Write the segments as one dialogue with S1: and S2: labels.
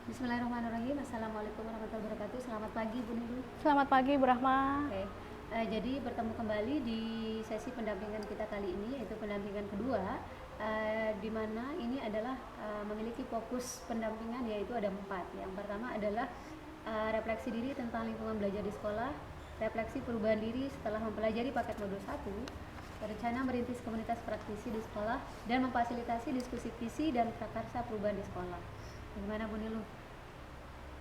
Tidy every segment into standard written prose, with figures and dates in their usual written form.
S1: Bismillahirrahmanirrahim. Assalamualaikum warahmatullahi wabarakatuh. Selamat pagi Bu Nilu.
S2: Selamat pagi Bu Rahma.
S1: Oke, jadi bertemu kembali di sesi pendampingan kita kali ini, yaitu pendampingan kedua, di mana ini adalah memiliki fokus pendampingan, yaitu ada 4. Yang pertama adalah refleksi diri tentang lingkungan belajar di sekolah, refleksi perubahan diri setelah mempelajari paket modul 1, rencana merintis komunitas praktisi di sekolah, dan memfasilitasi diskusi visi dan prakarsa perubahan di sekolah. Gimana Bu Nilu?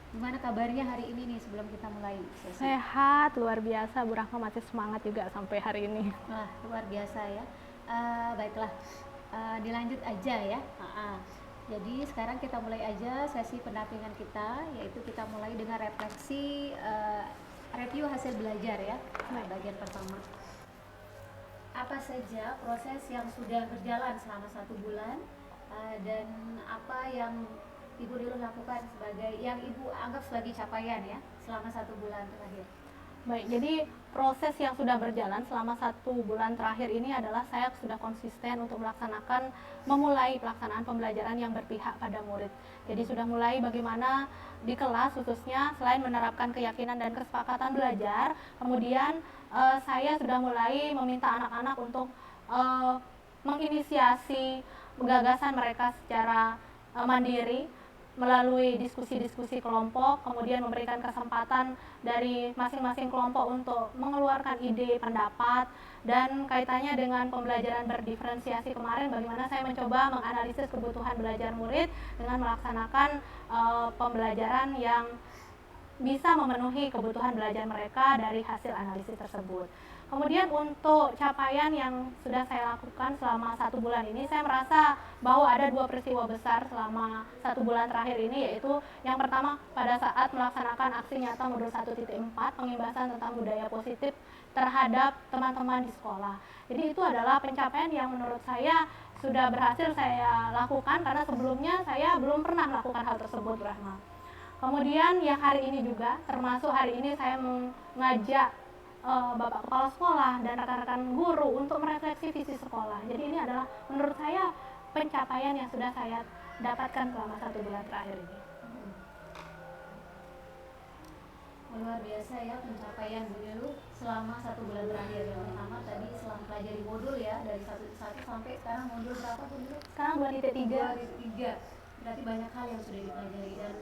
S1: Gimana kabarnya hari ini nih sebelum kita mulai sesi?
S2: Sehat, luar biasa Bu Rahma, masih semangat juga sampai hari ini.
S1: Wah, luar biasa ya. Baiklah, dilanjut aja ya. Jadi sekarang kita mulai aja sesi pendampingan kita, yaitu kita mulai dengan refleksi review hasil belajar ya. Bagian pertama. Apa saja proses yang sudah berjalan selama 1 bulan dan apa yang Ibu Nilu lakukan sebagai yang Ibu anggap sebagai capaian ya selama 1 bulan terakhir.
S2: Baik, jadi proses yang sudah berjalan selama 1 bulan terakhir ini adalah saya sudah konsisten untuk memulai pelaksanaan pembelajaran yang berpihak pada murid. Jadi sudah mulai bagaimana di kelas khususnya selain menerapkan keyakinan dan kesepakatan belajar, kemudian saya sudah mulai meminta anak-anak untuk menginisiasi gagasan mereka secara mandiri melalui diskusi-diskusi kelompok, kemudian memberikan kesempatan dari masing-masing kelompok untuk mengeluarkan ide, pendapat, dan kaitannya dengan pembelajaran berdiferensiasi kemarin, bagaimana saya mencoba menganalisis kebutuhan belajar murid dengan melaksanakan pembelajaran yang bisa memenuhi kebutuhan belajar mereka dari hasil analisis tersebut. Kemudian untuk capaian yang sudah saya lakukan selama 1 bulan ini, saya merasa bahwa ada 2 peristiwa besar selama 1 bulan terakhir ini, yaitu yang pertama pada saat melaksanakan aksi nyata modul 1.4 pengimbasan tentang budaya positif terhadap teman-teman di sekolah. Jadi itu adalah pencapaian yang menurut saya sudah berhasil saya lakukan karena sebelumnya saya belum pernah melakukan hal tersebut, Rahma. Kemudian yang hari ini juga, termasuk hari ini saya mengajak Bapak Kepala Sekolah dan rekan-rekan guru untuk merefleksi visi sekolah. Jadi ini adalah menurut saya pencapaian yang sudah saya dapatkan selama 1 bulan terakhir ini.
S1: Luar biasa ya pencapaian Bu Nilu selama 1 bulan terakhir. Yang pertama tadi setelah pelajari modul ya dari 1.1 sampai sekarang modul berapa Bu Nilu?
S2: Sekarang 2.3.
S1: 2.3. Berarti banyak hal yang sudah dipelajari dan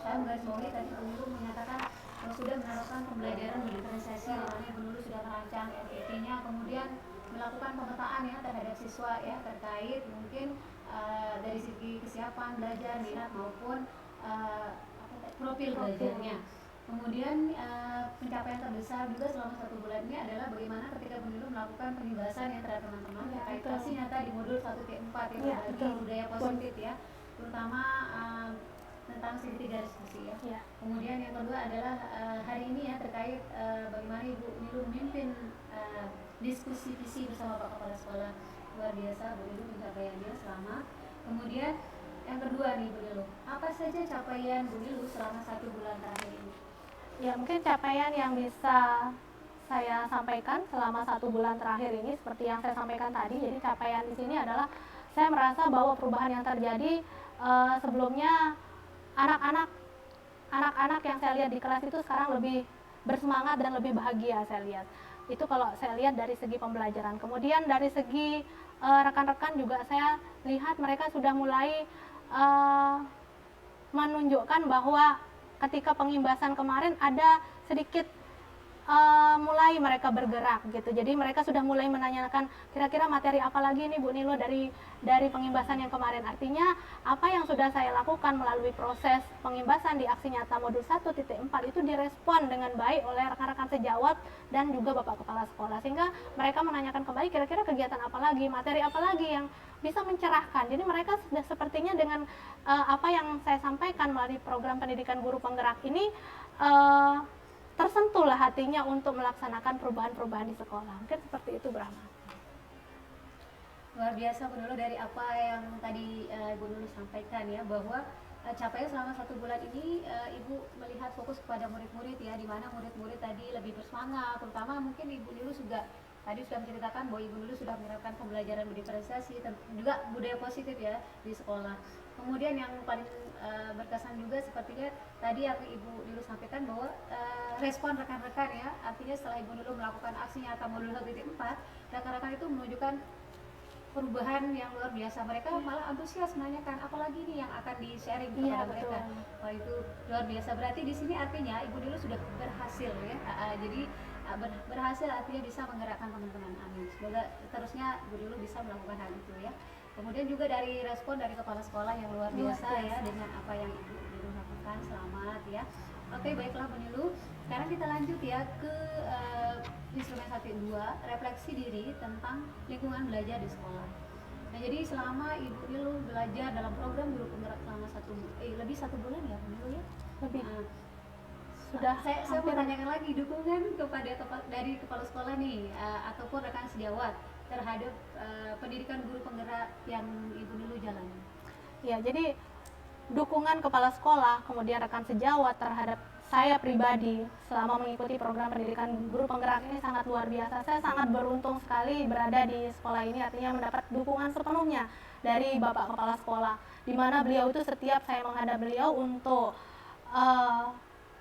S1: saya menggarisbawahi tadi Bu Nilu menyatakan sudah menerapkan pembelajaran berdiferensiasi, namanya Bu Nilu sudah merancang RPT-nya, kemudian melakukan pemetaan ya terhadap siswa ya terkait mungkin dari segi kesiapan belajar, minat maupun profil belajarnya. Kemudian pencapaian terbesar juga selama 1 bulan ini adalah bagaimana ketika Bu Nilu melakukan penugasan ya terhadap teman-teman terkait aksi nyata di modul 1T4 ya, bagi budaya positif ya, terutama tentang segitiga diskusi ya. Kemudian yang kedua adalah hari ini ya terkait bagaimana Ibu Nilu memimpin diskusi visi bersama Pak Kepala Sekolah. Luar biasa Bu Nilu pencapaiannya selama. Kemudian yang kedua nih Bu Nilu, apa saja capaian Bu Nilu selama 1 bulan terakhir ini?
S2: Ya, mungkin capaian yang bisa saya sampaikan selama 1 bulan terakhir ini seperti yang saya sampaikan tadi. Jadi capaian di sini adalah saya merasa bahwa perubahan yang terjadi sebelumnya anak-anak yang saya lihat di kelas itu sekarang lebih bersemangat dan lebih bahagia saya lihat. Itu kalau saya lihat dari segi pembelajaran. Kemudian dari segi rekan-rekan juga saya lihat mereka sudah mulai menunjukkan bahwa ketika pengimbasan kemarin ada sedikit mulai mereka bergerak gitu. Jadi mereka sudah mulai menanyakan kira-kira materi apa lagi nih Bu Nilu dari pengimbasan yang kemarin. Artinya apa yang sudah saya lakukan melalui proses pengimbasan di aksi nyata modul 1.4 itu direspon dengan baik oleh rekan-rekan sejawat dan juga Bapak Kepala Sekolah, sehingga mereka menanyakan kembali kira-kira kegiatan apa lagi, materi apa lagi yang bisa mencerahkan. Jadi mereka sudah sepertinya dengan apa yang saya sampaikan melalui program pendidikan guru penggerak ini tersentuhlah hatinya untuk melaksanakan perubahan-perubahan di sekolah. Mungkin seperti itu, Brahma.
S1: Luar biasa Bu Nilu dari apa yang tadi Ibu Nilu sampaikan ya, bahwa capaian selama 1 bulan ini Ibu melihat fokus kepada murid-murid ya, di mana murid-murid tadi lebih bersemangat, terutama mungkin Ibu Nilu juga tadi sudah menceritakan bahwa Ibu Lulu sudah menerapkan pembelajaran berdiferensiasi dan juga budaya positif ya di sekolah. Kemudian yang paling berkesan juga sepertinya tadi yang Ibu Lulu sampaikan bahwa respon rekan-rekan ya, artinya setelah Ibu Lulu melakukan aksi nyata modul 1.4, rekan-rekan itu menunjukkan perubahan yang luar biasa. Mereka malah antusias menanyakan apalagi nih yang akan di-sharing kepada mereka. Wah, itu luar biasa. Berarti di sini artinya Ibu Lulu sudah berhasil ya. Jadi berhasil artinya bisa menggerakkan teman-teman. Amin. Semoga terusnya Ibu Lulu bisa melakukan hal itu ya. Kemudian juga dari respon dari kepala sekolah yang luar biasa ya dengan apa yang Ibu Lulu lakukan. Selamat ya. Oke, baiklah Bu Nilu. Sekarang kita lanjut ya ke instrumen 1.2, refleksi diri tentang lingkungan belajar di sekolah. Nah, jadi selama Ibu Nilu belajar dalam program guru penggerak selama lebih 1 bulan ya Bu Nilu ya?
S2: Lebih. Sudah
S1: saya mau tanyakan lagi dukungan dari kepala sekolah nih ataupun rekan sejawat terhadap pendidikan guru penggerak yang Ibu Nilu jalani.
S2: Ya, jadi dukungan kepala sekolah, kemudian rekan sejawat terhadap saya pribadi selama mengikuti program pendidikan guru penggerak ini sangat luar biasa. Saya sangat beruntung sekali berada di sekolah ini, artinya mendapat dukungan sepenuhnya dari Bapak Kepala Sekolah, di mana beliau itu setiap saya menghadap beliau untuk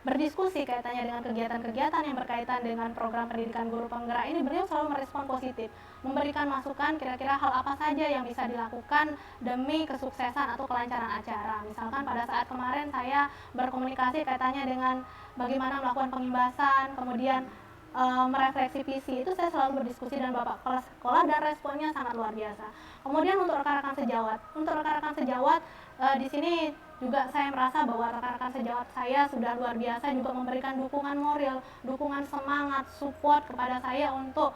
S2: berdiskusi kaitannya dengan kegiatan-kegiatan yang berkaitan dengan program pendidikan guru penggerak ini, beliau selalu merespon positif, memberikan masukan kira-kira hal apa saja yang bisa dilakukan demi kesuksesan atau kelancaran acara. Misalkan pada saat kemarin saya berkomunikasi kaitannya dengan bagaimana melakukan pengimbasan, kemudian merefleksi visi, itu saya selalu berdiskusi dengan Bapak Kepala Sekolah dan responnya sangat luar biasa. Kemudian untuk rekan-rekan sejawat, di sini juga saya merasa bahwa rekan-rekan sejawat saya sudah luar biasa juga memberikan dukungan moral, dukungan semangat, support kepada saya untuk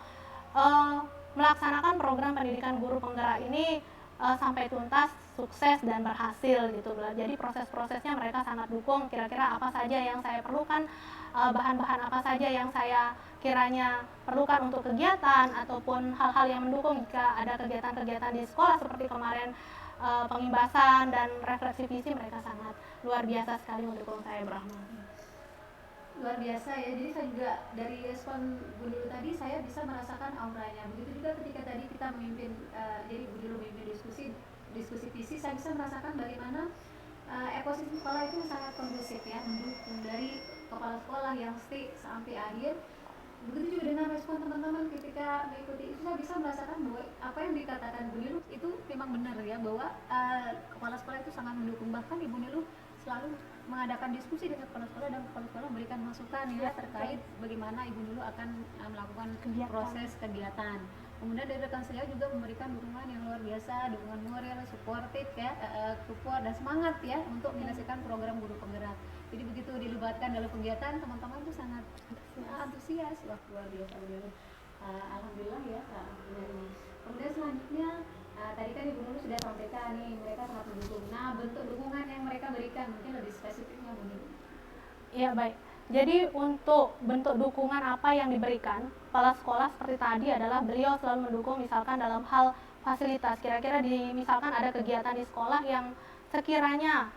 S2: melaksanakan program pendidikan guru penggerak ini sampai tuntas, sukses dan berhasil gitu. Jadi proses-prosesnya mereka sangat dukung, kira-kira apa saja yang saya perlukan, bahan-bahan apa saja yang saya kiranya perlukan untuk kegiatan ataupun hal-hal yang mendukung jika ada kegiatan-kegiatan di sekolah seperti kemarin pengimbasan dan refleksi visi, mereka sangat luar biasa sekali mendukung saya, Brahma.
S1: Luar biasa ya, jadi saya juga dari respon Bu Nilu tadi saya bisa merasakan auranya. Begitu juga ketika tadi kita memimpin, jadi Bu Nilu memimpin diskusi visi, saya bisa merasakan bagaimana ekosistem sekolah itu sangat kondusif ya, mendukung dari kepala sekolah yang stay sampai akhir. Begitu juga dengan respon teman-teman ketika mengikuti itu, saya bisa merasakan bahwa apa yang dikatakan Bu Nilu itu memang benar ya, bahwa kepala sekolah itu sangat mendukung. Bahkan Ibu Nilu selalu mengadakan diskusi dengan kepala sekolah dan kepala sekolah memberikan masukan ya terkait bagaimana Ibu Nilu akan melakukan proses kegiatan. Kemudian dari rekan saya juga memberikan dukungan yang luar biasa, dukungan moral, supportif ya, support dan semangat ya untuk menyelesaikan program guru penggerak. Jadi begitu dilibatkan dalam kegiatan, teman-teman itu sangat antusias. Wah, luar biasa. Alhamdulillah ya. Kemudian selanjutnya tadi kan Ibu Nilu sudah sampaikan nih, mereka sangat mendukung. Nah, bentuk dukungan yang mereka berikan mungkin lebih spesifiknya Bu Nilu.
S2: Iya, baik. Jadi untuk bentuk dukungan apa yang diberikan, kepala sekolah seperti tadi adalah beliau selalu mendukung misalkan dalam hal fasilitas. Kira-kira misalkan ada kegiatan di sekolah yang sekiranya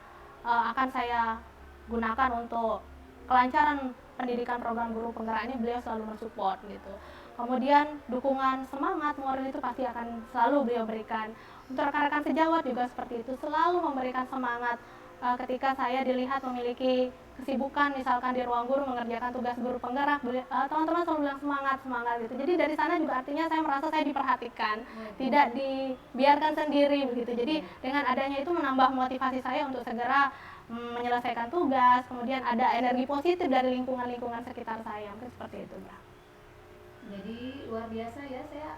S2: akan saya gunakan untuk kelancaran pendidikan program guru penggerak ini, beliau selalu mensupport gitu. Kemudian dukungan semangat moral itu pasti akan selalu beliau berikan. Untuk rekan-rekan sejawat juga seperti itu, selalu memberikan semangat ketika saya dilihat memiliki kesibukan misalkan di ruang guru mengerjakan tugas guru penggerak, teman-teman selalu bilang semangat gitu. Jadi dari sana juga artinya saya merasa saya diperhatikan, tidak dibiarkan sendiri begitu. Jadi dengan adanya itu menambah motivasi saya untuk segera menyelesaikan tugas, kemudian ada energi positif dari lingkungan-lingkungan sekitar saya, mungkin seperti itu, Mbak.
S1: Jadi luar biasa ya, saya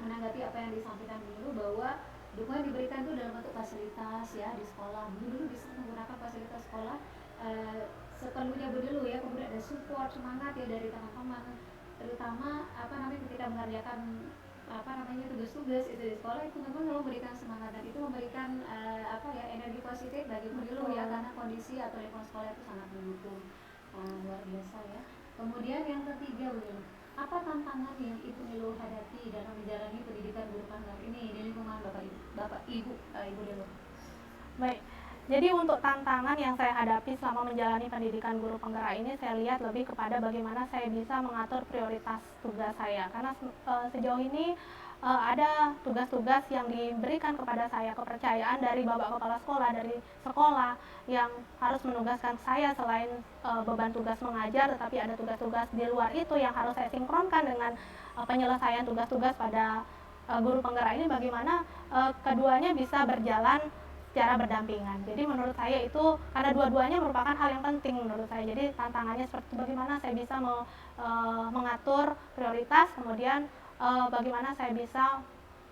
S1: menanggapi apa yang disampaikan dulu bahwa dukungan diberikan itu dalam bentuk fasilitas ya di sekolah. Dulu bisa menggunakan fasilitas sekolah sepenuhnya dulu ya, kemudian ada support semangat ya dari teman-teman, terutama ketika mengerjakan tugas-tugas itu di sekolah, itu memang memberikan semangat dan itu memberikan energi positif bagi dulu ya, karena kondisi atau lingkungan sekolah itu sangat mendukung. Luar biasa ya. Kemudian yang ketiga Bu Nilu, apa tantangan yang Ibu Nilu hadapi dalam menjalani pendidikan guru penggerak ini di lingkungan Ibu Nilu?
S2: Baik, Jadi untuk tantangan yang saya hadapi selama menjalani pendidikan guru penggerak ini, saya lihat lebih kepada bagaimana saya bisa mengatur prioritas tugas saya. Karena sejauh ini ada tugas-tugas yang diberikan kepada saya, kepercayaan dari Bapak Kepala Sekolah, dari sekolah yang harus menugaskan saya selain beban tugas mengajar, tetapi ada tugas-tugas di luar itu yang harus saya sinkronkan dengan penyelesaian tugas-tugas pada guru penggerak ini, bagaimana keduanya bisa berjalan secara berdampingan. Jadi menurut saya itu, karena dua-duanya merupakan hal yang penting menurut saya. Jadi tantangannya seperti bagaimana saya bisa mengatur prioritas, kemudian bagaimana saya bisa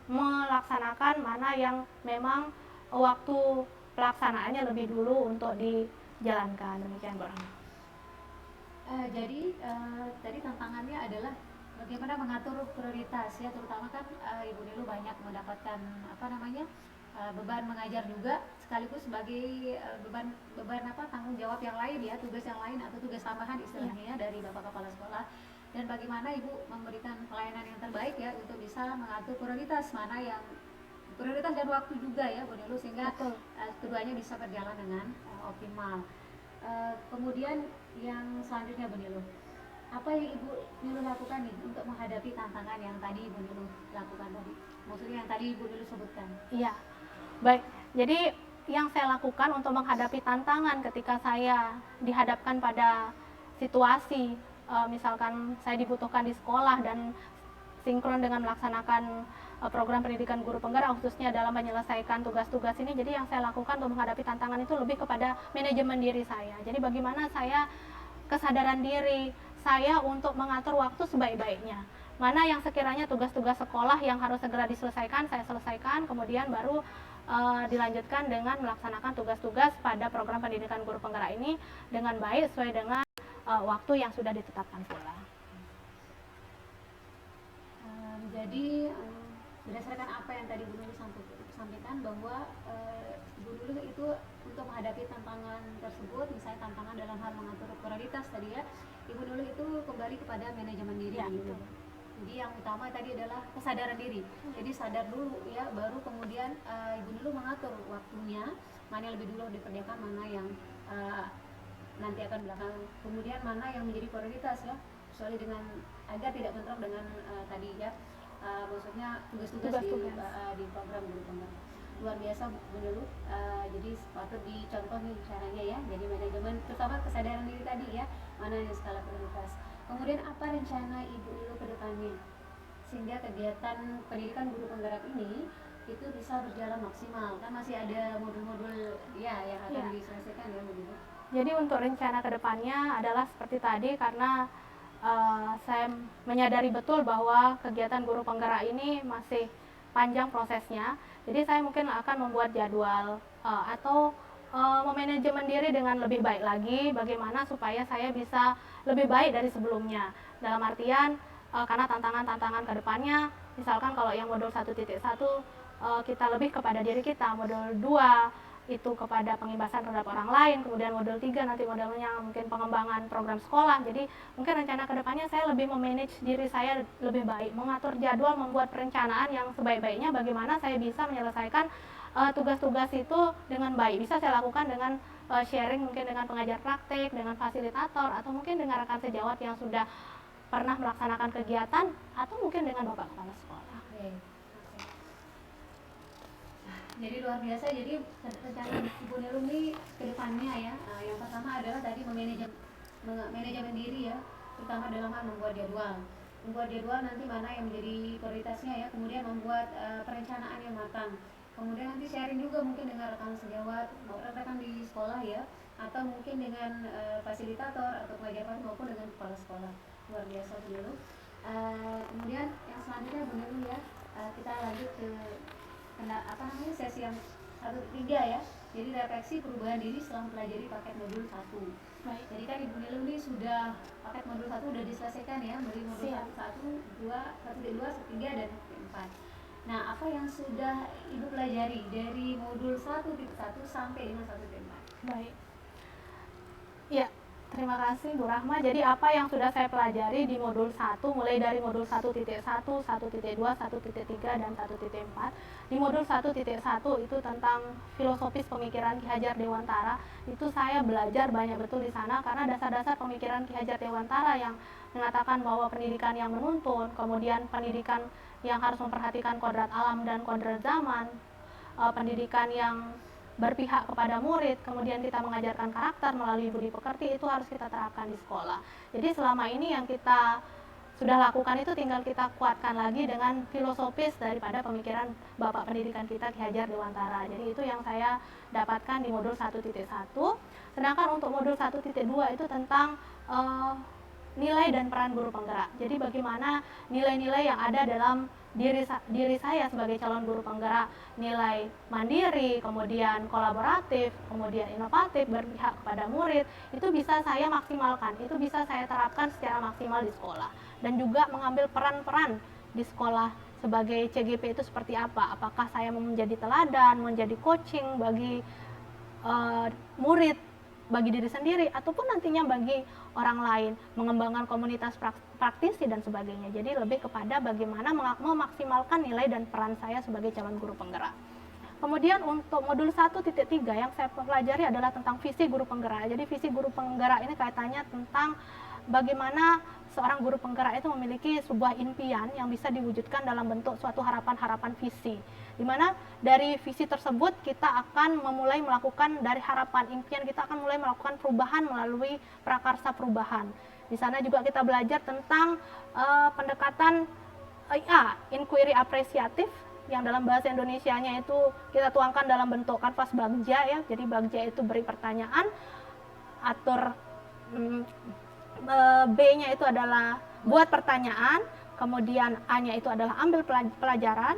S2: melaksanakan mana yang memang waktu pelaksanaannya lebih dulu untuk dijalankan. Demikian, Bu Rahma.
S1: Jadi tadi tantangannya adalah bagaimana mengatur prioritas ya, terutama kan Ibu Nilu banyak mendapatkan beban mengajar juga, sekaligus sebagai beban tanggung jawab yang lain ya, tugas yang lain atau tugas tambahan istilahnya ya dari Bapak Kepala Sekolah. Dan bagaimana Ibu memberikan pelayanan yang terbaik ya untuk bisa mengatur prioritas mana yang prioritas dan waktu juga ya Bu Nilu, sehingga keduanya bisa berjalan dengan optimal. Kemudian yang selanjutnya Bu Nilu, apa yang Ibu Nilu lakukan nih untuk menghadapi tantangan yang tadi Ibu Nilu lakukan tadi? Maksudnya yang tadi Ibu Nilu sebutkan.
S2: Iya, baik. Jadi yang saya lakukan untuk menghadapi tantangan ketika saya dihadapkan pada situasi misalkan saya dibutuhkan di sekolah dan sinkron dengan melaksanakan program pendidikan guru penggerak, khususnya dalam menyelesaikan tugas-tugas ini. Jadi yang saya lakukan untuk menghadapi tantangan itu lebih kepada manajemen diri saya. Jadi bagaimana saya kesadaran diri saya untuk mengatur waktu sebaik-baiknya. Mana yang sekiranya tugas-tugas sekolah yang harus segera diselesaikan, saya selesaikan, kemudian baru dilanjutkan dengan melaksanakan tugas-tugas pada program pendidikan guru penggerak ini dengan baik sesuai dengan waktu yang sudah ditetapkan pula.
S1: Jadi berdasarkan apa yang tadi Bu Nurul sampaikan, bahwa Bu Nurul itu untuk menghadapi tantangan tersebut, misalnya tantangan dalam hal mengatur prioritas tadi ya, Ibu Nurul itu kembali kepada manajemen diri ya, gitu. Jadi yang utama tadi adalah kesadaran diri. Jadi sadar dulu ya, baru kemudian Ibu Nurul mengatur waktunya, mana yang lebih dulu dikerjakan, mana yang nanti akan belakang, kemudian mana yang menjadi prioritas ya, kecuali dengan agar tidak bentrok dengan tadi ya, maksudnya tugas-tugas di program guru penggerak. Luar biasa Bu Nurul, jadi patut dicontoh nih caranya ya. Jadi manajemen, terutama kesadaran diri tadi ya, mana yang skala prioritas. Kemudian apa rencana Ibu Nurul ke depannya sehingga kegiatan pendidikan guru penggerak ini itu bisa berjalan maksimal? Kan masih ada modul-modul ya yang akan diselesaikan ya Bu Nurul.
S2: Jadi untuk rencana ke depannya adalah seperti tadi, karena saya menyadari betul bahwa kegiatan guru penggerak ini masih panjang prosesnya. Jadi saya mungkin akan membuat jadwal atau memanajemen diri dengan lebih baik lagi, bagaimana supaya saya bisa lebih baik dari sebelumnya. Dalam artian karena tantangan-tantangan ke depannya, misalkan kalau yang modul 1.1 kita lebih kepada diri kita, modul 2 itu kepada pengibasan terhadap orang lain, kemudian modul 3 nanti modelnya mungkin pengembangan program sekolah. Jadi mungkin rencana kedepannya saya lebih memanage diri saya lebih baik, mengatur jadwal, membuat perencanaan yang sebaik-baiknya bagaimana saya bisa menyelesaikan tugas-tugas itu dengan baik. Bisa saya lakukan dengan sharing mungkin dengan pengajar praktek, dengan fasilitator, atau mungkin dengan rekan sejawat yang sudah pernah melaksanakan kegiatan, atau mungkin dengan Bapak Kepala Sekolah.
S1: Jadi luar biasa. Jadi rencana Ibu Nurul ini ke depannya ya, yang pertama adalah tadi manajemen diri ya, terutama dalam hal membuat jadwal nanti mana yang menjadi prioritasnya ya, kemudian membuat perencanaan yang matang, kemudian nanti sharing juga mungkin dengan rekan sejawat, rekan di sekolah ya, atau mungkin dengan fasilitator atau pengajar maupun dengan kepala sekolah. Luar biasa Bu Nurul. Kemudian yang selanjutnya Bu Nurul ya, kita lanjut ke sesi yang 1-3 ya. Jadi refleksi perubahan diri setelah mempelajari paket modul 1. Baik. Jadi kan Ibu Nurul ini sudah paket modul 1 sudah diselesaikan ya, dari modul 1, 2, 3 dan 4. Nah, apa yang sudah Ibu pelajari dari modul 1.1 sampai dengan 1.4?
S2: Baik. Ya, Terima kasih Bu Rahma. Jadi apa yang sudah saya pelajari di modul 1, mulai dari modul 1.1, 1.2, 1.3, dan 1.4. Di modul 1.1 itu tentang filosofis pemikiran Ki Hajar Dewantara. Itu saya belajar banyak betul di sana karena dasar-dasar pemikiran Ki Hajar Dewantara yang mengatakan bahwa pendidikan yang menuntun, kemudian pendidikan yang harus memperhatikan kodrat alam dan kodrat zaman, pendidikan yang berpihak kepada murid, kemudian kita mengajarkan karakter melalui budi pekerti, itu harus kita terapkan di sekolah. Jadi selama ini yang kita sudah lakukan itu tinggal kita kuatkan lagi dengan filosofis daripada pemikiran Bapak Pendidikan kita Ki Hajar Dewantara. Jadi itu yang saya dapatkan di modul 1.1. Sedangkan untuk modul 1.2 itu tentang nilai dan peran guru penggerak. Jadi bagaimana nilai-nilai yang ada dalam diri saya sebagai calon guru penggerak, nilai mandiri, kemudian kolaboratif, kemudian inovatif, berpihak kepada murid, itu bisa saya maksimalkan, itu bisa saya terapkan secara maksimal di sekolah. Dan juga mengambil peran-peran di sekolah sebagai CGP itu seperti apa, apakah saya mau menjadi teladan, menjadi coaching bagi murid, bagi diri sendiri, ataupun nantinya bagi orang lain, mengembangkan komunitas praktisi dan sebagainya. Jadi lebih kepada bagaimana memaksimalkan nilai dan peran saya sebagai calon guru penggerak. Kemudian untuk modul 1.3 yang saya pelajari adalah tentang visi guru penggerak. Jadi visi guru penggerak ini kaitannya tentang bagaimana seorang guru penggerak itu memiliki sebuah impian yang bisa diwujudkan dalam bentuk suatu harapan-harapan visi. Di mana dari visi tersebut kita akan memulai melakukan, dari harapan impian kita akan mulai melakukan perubahan melalui prakarsa perubahan. Di sana juga kita belajar tentang pendekatan inquiry apresiatif, yang dalam bahasa Indonesianya itu kita tuangkan dalam bentuk kanvas bagja ya. Jadi bagja itu beri pertanyaan, atur B-nya itu adalah buat pertanyaan, kemudian A-nya itu adalah ambil pelajaran,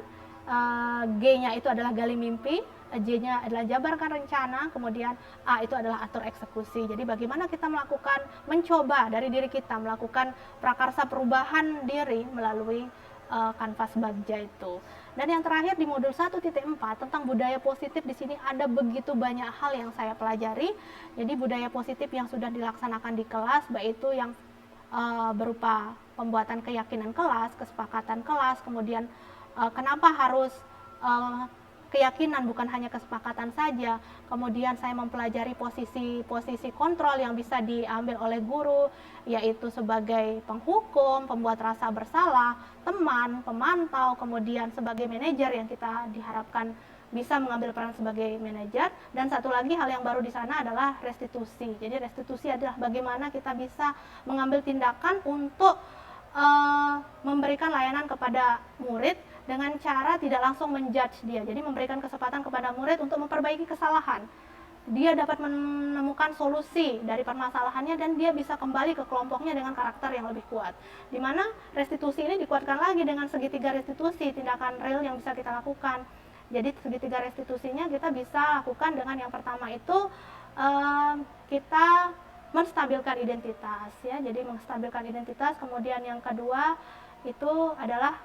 S2: G-nya itu adalah gali mimpi, J-nya adalah jabarkan rencana, kemudian A itu adalah atur eksekusi. Jadi bagaimana kita mencoba dari diri kita melakukan prakarsa perubahan diri melalui kanvas bagja itu. Dan yang terakhir di modul 1.4 tentang budaya positif, di sini ada begitu banyak hal yang saya pelajari. Jadi budaya positif yang sudah dilaksanakan di kelas, baik itu yang berupa pembuatan keyakinan kelas, kesepakatan kelas, kemudian kenapa harus keyakinan bukan hanya kesepakatan saja. Kemudian saya mempelajari posisi kontrol yang bisa diambil oleh guru, yaitu sebagai penghukum, pembuat rasa bersalah, teman, pemantau, kemudian sebagai manajer yang kita diharapkan bisa mengambil peran sebagai manajer. Dan satu lagi hal yang baru di sana adalah restitusi. Jadi restitusi adalah bagaimana kita bisa mengambil tindakan untuk memberikan layanan kepada murid dengan cara tidak langsung menjudge dia. Jadi memberikan kesempatan kepada murid untuk memperbaiki kesalahan. Dia dapat menemukan solusi dari permasalahannya dan dia bisa kembali ke kelompoknya dengan karakter yang lebih kuat. Di mana restitusi ini dikuatkan lagi dengan segitiga restitusi, tindakan real yang bisa kita lakukan. Jadi segitiga restitusinya kita bisa lakukan dengan yang pertama itu kita menstabilkan identitas ya. Jadi menstabilkan identitas, kemudian yang kedua itu adalah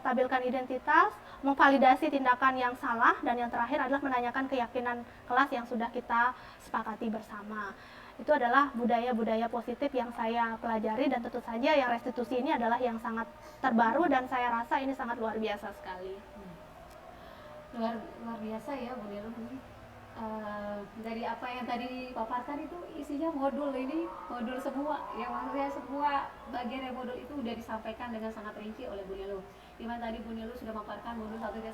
S2: stabilkan identitas, memvalidasi tindakan yang salah, dan yang terakhir adalah menanyakan keyakinan kelas yang sudah kita sepakati bersama. Itu adalah budaya-budaya positif yang saya pelajari, dan tentu saja yang restitusi ini adalah yang sangat terbaru dan saya rasa ini sangat luar biasa sekali.
S1: Luar biasa ya Bu Nilu. Dari apa yang tadi paparkan itu isinya modul semua ya, maksudnya semua bagian dari modul itu udah disampaikan dengan sangat rinci oleh Bu Nilu. Dimana tadi Bu Nilu sudah memaparkan modul 1.1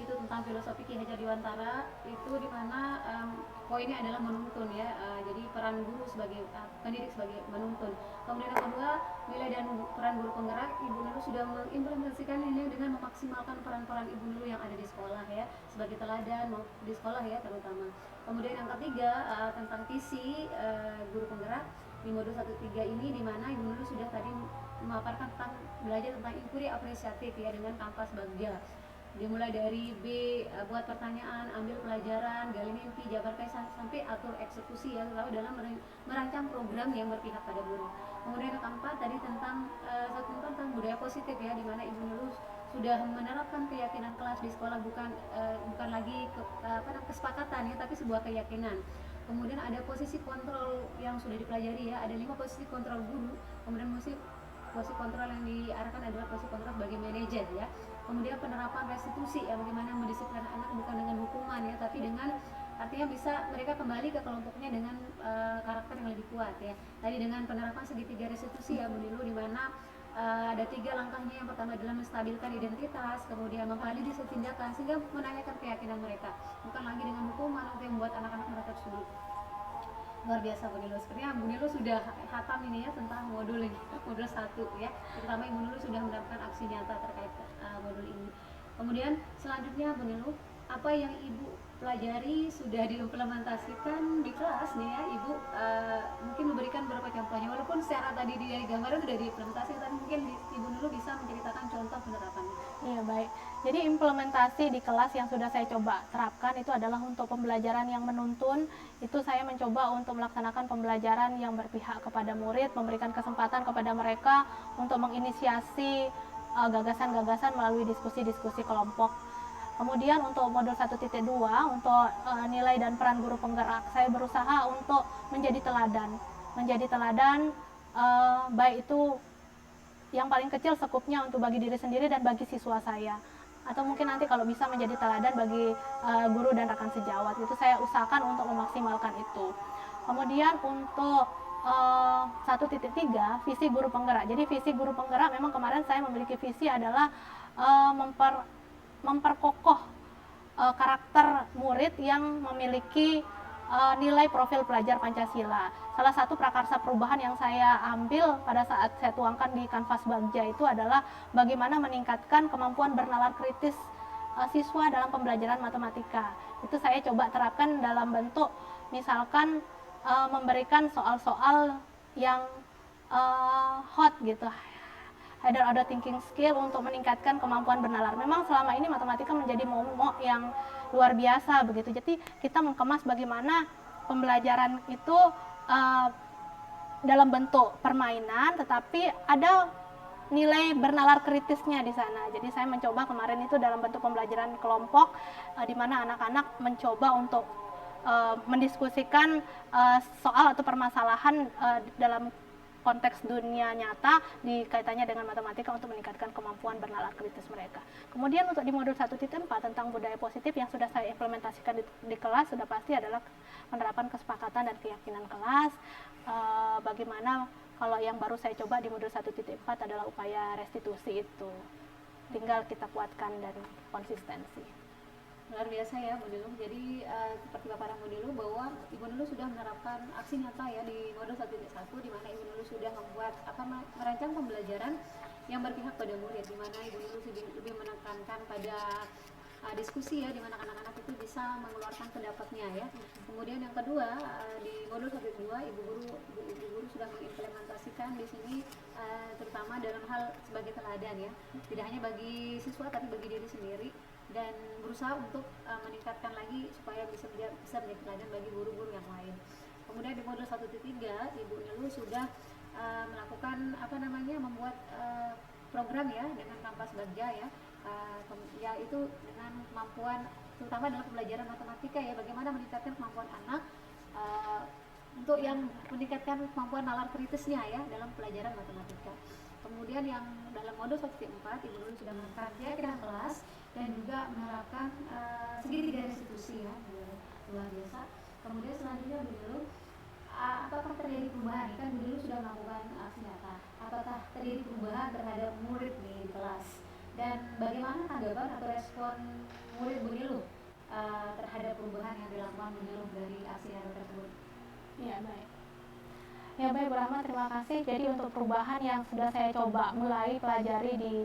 S1: itu tentang filosofi Ki Hajar Dewantara, itu dimana poinnya adalah menuntun ya, jadi peran guru sebagai pendidik sebagai menuntun. Kemudian yang kedua, nilai dan peran guru penggerak, Ibu Nilu sudah mengimplementasikan ini dengan memaksimalkan peran-peran Ibu Nilu yang ada di sekolah ya, sebagai teladan di sekolah ya terutama. Kemudian yang ketiga tentang visi guru penggerak di modul 1.3 ini, di mana Ibu Nilu sudah tadi memaparkan tentang belajar tentang inquiry apresiatif ya, dengan kanvas bagja. Dimulai dari B, buat pertanyaan, ambil pelajaran, gali mimpi, jabarkan sampai atur eksekusi ya, terutama dalam merancang program yang berpihak pada guru. Kemudian yang keempat tadi tentang tentang budaya positif ya, di mana Ibu Nilu sudah menerapkan keyakinan kelas di sekolah, bukan lagi kesepakatan ya, tapi sebuah keyakinan. kemudian ada posisi kontrol yang sudah dipelajari ya, ada 5 posisi kontrol guru, kemudian posisi kontrol yang diarahkan adalah posisi kontrol sebagai manajer ya, kemudian penerapan restitusi ya, bagaimana mendisiplin anak bukan dengan hukuman ya, tapi dengan artinya bisa mereka kembali ke kelompoknya dengan karakter yang lebih kuat ya. Tadi dengan penerapan segitiga restitusi ya Bu Nilu, di mana ada 3 langkahnya. Yang pertama adalah menstabilkan identitas, kemudian memvalidasi tindakan sehingga menanyakan keyakinan mereka, bukan lagi dengan hukuman untuk yang membuat anak-anak mereka tersebut. Luar biasa Bu Nilu, sepertinya Bu Nilu sudah hatam ini ya tentang modul ini, modul 1 ya, terutama Ibu Nilu sudah mendapatkan aksi nyata terkait modul ini. Kemudian selanjutnya Bu Nilu, apa yang Ibu pelajari sudah diimplementasikan di kelas nih ya Ibu, mungkin memberikan beberapa contohnya, walaupun secara tadi di gambarnya sudah diimplementasikan, tapi mungkin Ibu Nilu bisa menceritakan contoh penerapannya.
S2: Iya, baik. Jadi implementasi di kelas yang sudah saya coba terapkan itu adalah untuk pembelajaran yang menuntun. Itu saya mencoba untuk melaksanakan pembelajaran yang berpihak kepada murid, memberikan kesempatan kepada mereka untuk menginisiasi gagasan-gagasan melalui diskusi-diskusi kelompok. Kemudian untuk modul 1.2, untuk nilai dan peran guru penggerak, saya berusaha untuk menjadi teladan. Menjadi teladan, baik itu yang paling kecil sekupnya untuk bagi diri sendiri dan bagi siswa saya. Atau mungkin nanti kalau bisa menjadi teladan bagi guru dan rekan sejawat. Itu saya usahakan untuk memaksimalkan itu. Kemudian untuk 1.3, visi guru penggerak. Jadi visi guru penggerak memang kemarin saya memiliki visi adalah memperkokoh karakter murid yang memiliki nilai profil pelajar Pancasila. Salah satu prakarsa perubahan yang saya ambil pada saat saya tuangkan di kanvas Bagja itu adalah bagaimana meningkatkan kemampuan bernalar kritis siswa dalam pembelajaran matematika. Itu saya coba terapkan dalam bentuk misalkan memberikan soal-soal yang hot gitu, higher order thinking skill untuk meningkatkan kemampuan bernalar. Memang selama ini matematika menjadi momok yang luar biasa begitu. Jadi kita mengemas bagaimana pembelajaran itu dalam bentuk permainan, tetapi ada nilai bernalar kritisnya di sana. Jadi saya mencoba kemarin itu dalam bentuk pembelajaran kelompok, di mana anak-anak mencoba untuk mendiskusikan soal atau permasalahan dalam konteks dunia nyata dikaitannya dengan matematika untuk meningkatkan kemampuan bernalar kritis mereka. Kemudian untuk di modul 1.4 tentang budaya positif yang sudah saya implementasikan di kelas sudah pasti adalah penerapan kesepakatan dan keyakinan kelas. Bagaimana kalau yang baru saya coba di modul 1.4 adalah upaya restitusi itu. Tinggal kita kuatkan dan konsistensi.
S1: Luar biasa ya Bu Nilu. Jadi seperti paparan Bu Nilu bahwa Ibu Nilu sudah menerapkan aksi nyata ya di modul 1.1, di mana Ibu Nilu sudah membuat merancang pembelajaran yang berpihak pada murid, di mana Ibu Nilu lebih menekankan pada diskusi ya, di mana anak-anak itu bisa mengeluarkan pendapatnya ya. Kemudian yang kedua, di modul 1.2 Ibu guru sudah mengimplementasikan di sini terutama dalam hal sebagai teladan ya, tidak hanya bagi siswa tapi bagi diri sendiri, dan berusaha untuk meningkatkan lagi supaya bisa menjadi teladan bagi guru-guru yang lain. Kemudian di modul 1.3 Ibu Nilu sudah melakukan membuat program ya dengan kanvas Bagja ya, yaitu dengan kemampuan terutama dalam pembelajaran matematika ya, bagaimana meningkatkan kemampuan anak untuk yang meningkatkan kemampuan nalar kritisnya ya dalam pelajaran matematika. Kemudian yang dalam modul 1.4 Ibu Nilu sudah menerapkan keyakinan kelas dan juga menerapkan segitiga restitusi ya, luar biasa. Kemudian selanjutnya Bu Nilu, apakah terjadi perubahan? Kan Bu Nilu sudah melakukan aksi nyata. Apakah terjadi perubahan terhadap murid di kelas? Dan bagaimana tanggapan atau respon murid Bu Nilu terhadap perubahan yang dilakukan Bu Nilu dari aksi nyata tersebut?
S2: Ya, baik. Ya baik Bu Rahma, terima kasih. Jadi untuk perubahan yang sudah saya coba mulai pelajari di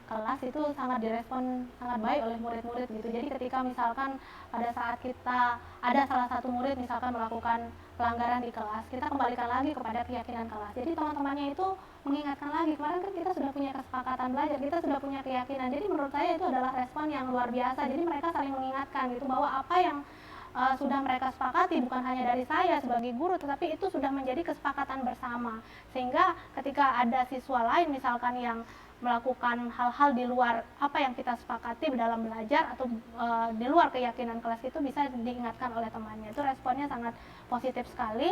S2: kelas itu sangat direspon sangat baik oleh murid-murid gitu. Jadi ketika misalkan pada saat kita ada salah satu murid misalkan melakukan pelanggaran di kelas, kita kembalikan lagi kepada keyakinan kelas. Jadi teman-temannya itu mengingatkan lagi, kemarin kan kita sudah punya kesepakatan belajar, kita sudah punya keyakinan. Jadi menurut saya itu adalah respon yang luar biasa. Jadi mereka saling mengingatkan gitu bahwa apa yang sudah mereka sepakati bukan hanya dari saya sebagai guru, tetapi itu sudah menjadi kesepakatan bersama. Sehingga ketika ada siswa lain misalkan yang melakukan hal-hal di luar apa yang kita sepakati dalam belajar atau di luar keyakinan kelas itu bisa diingatkan oleh temannya. Itu responnya sangat positif sekali.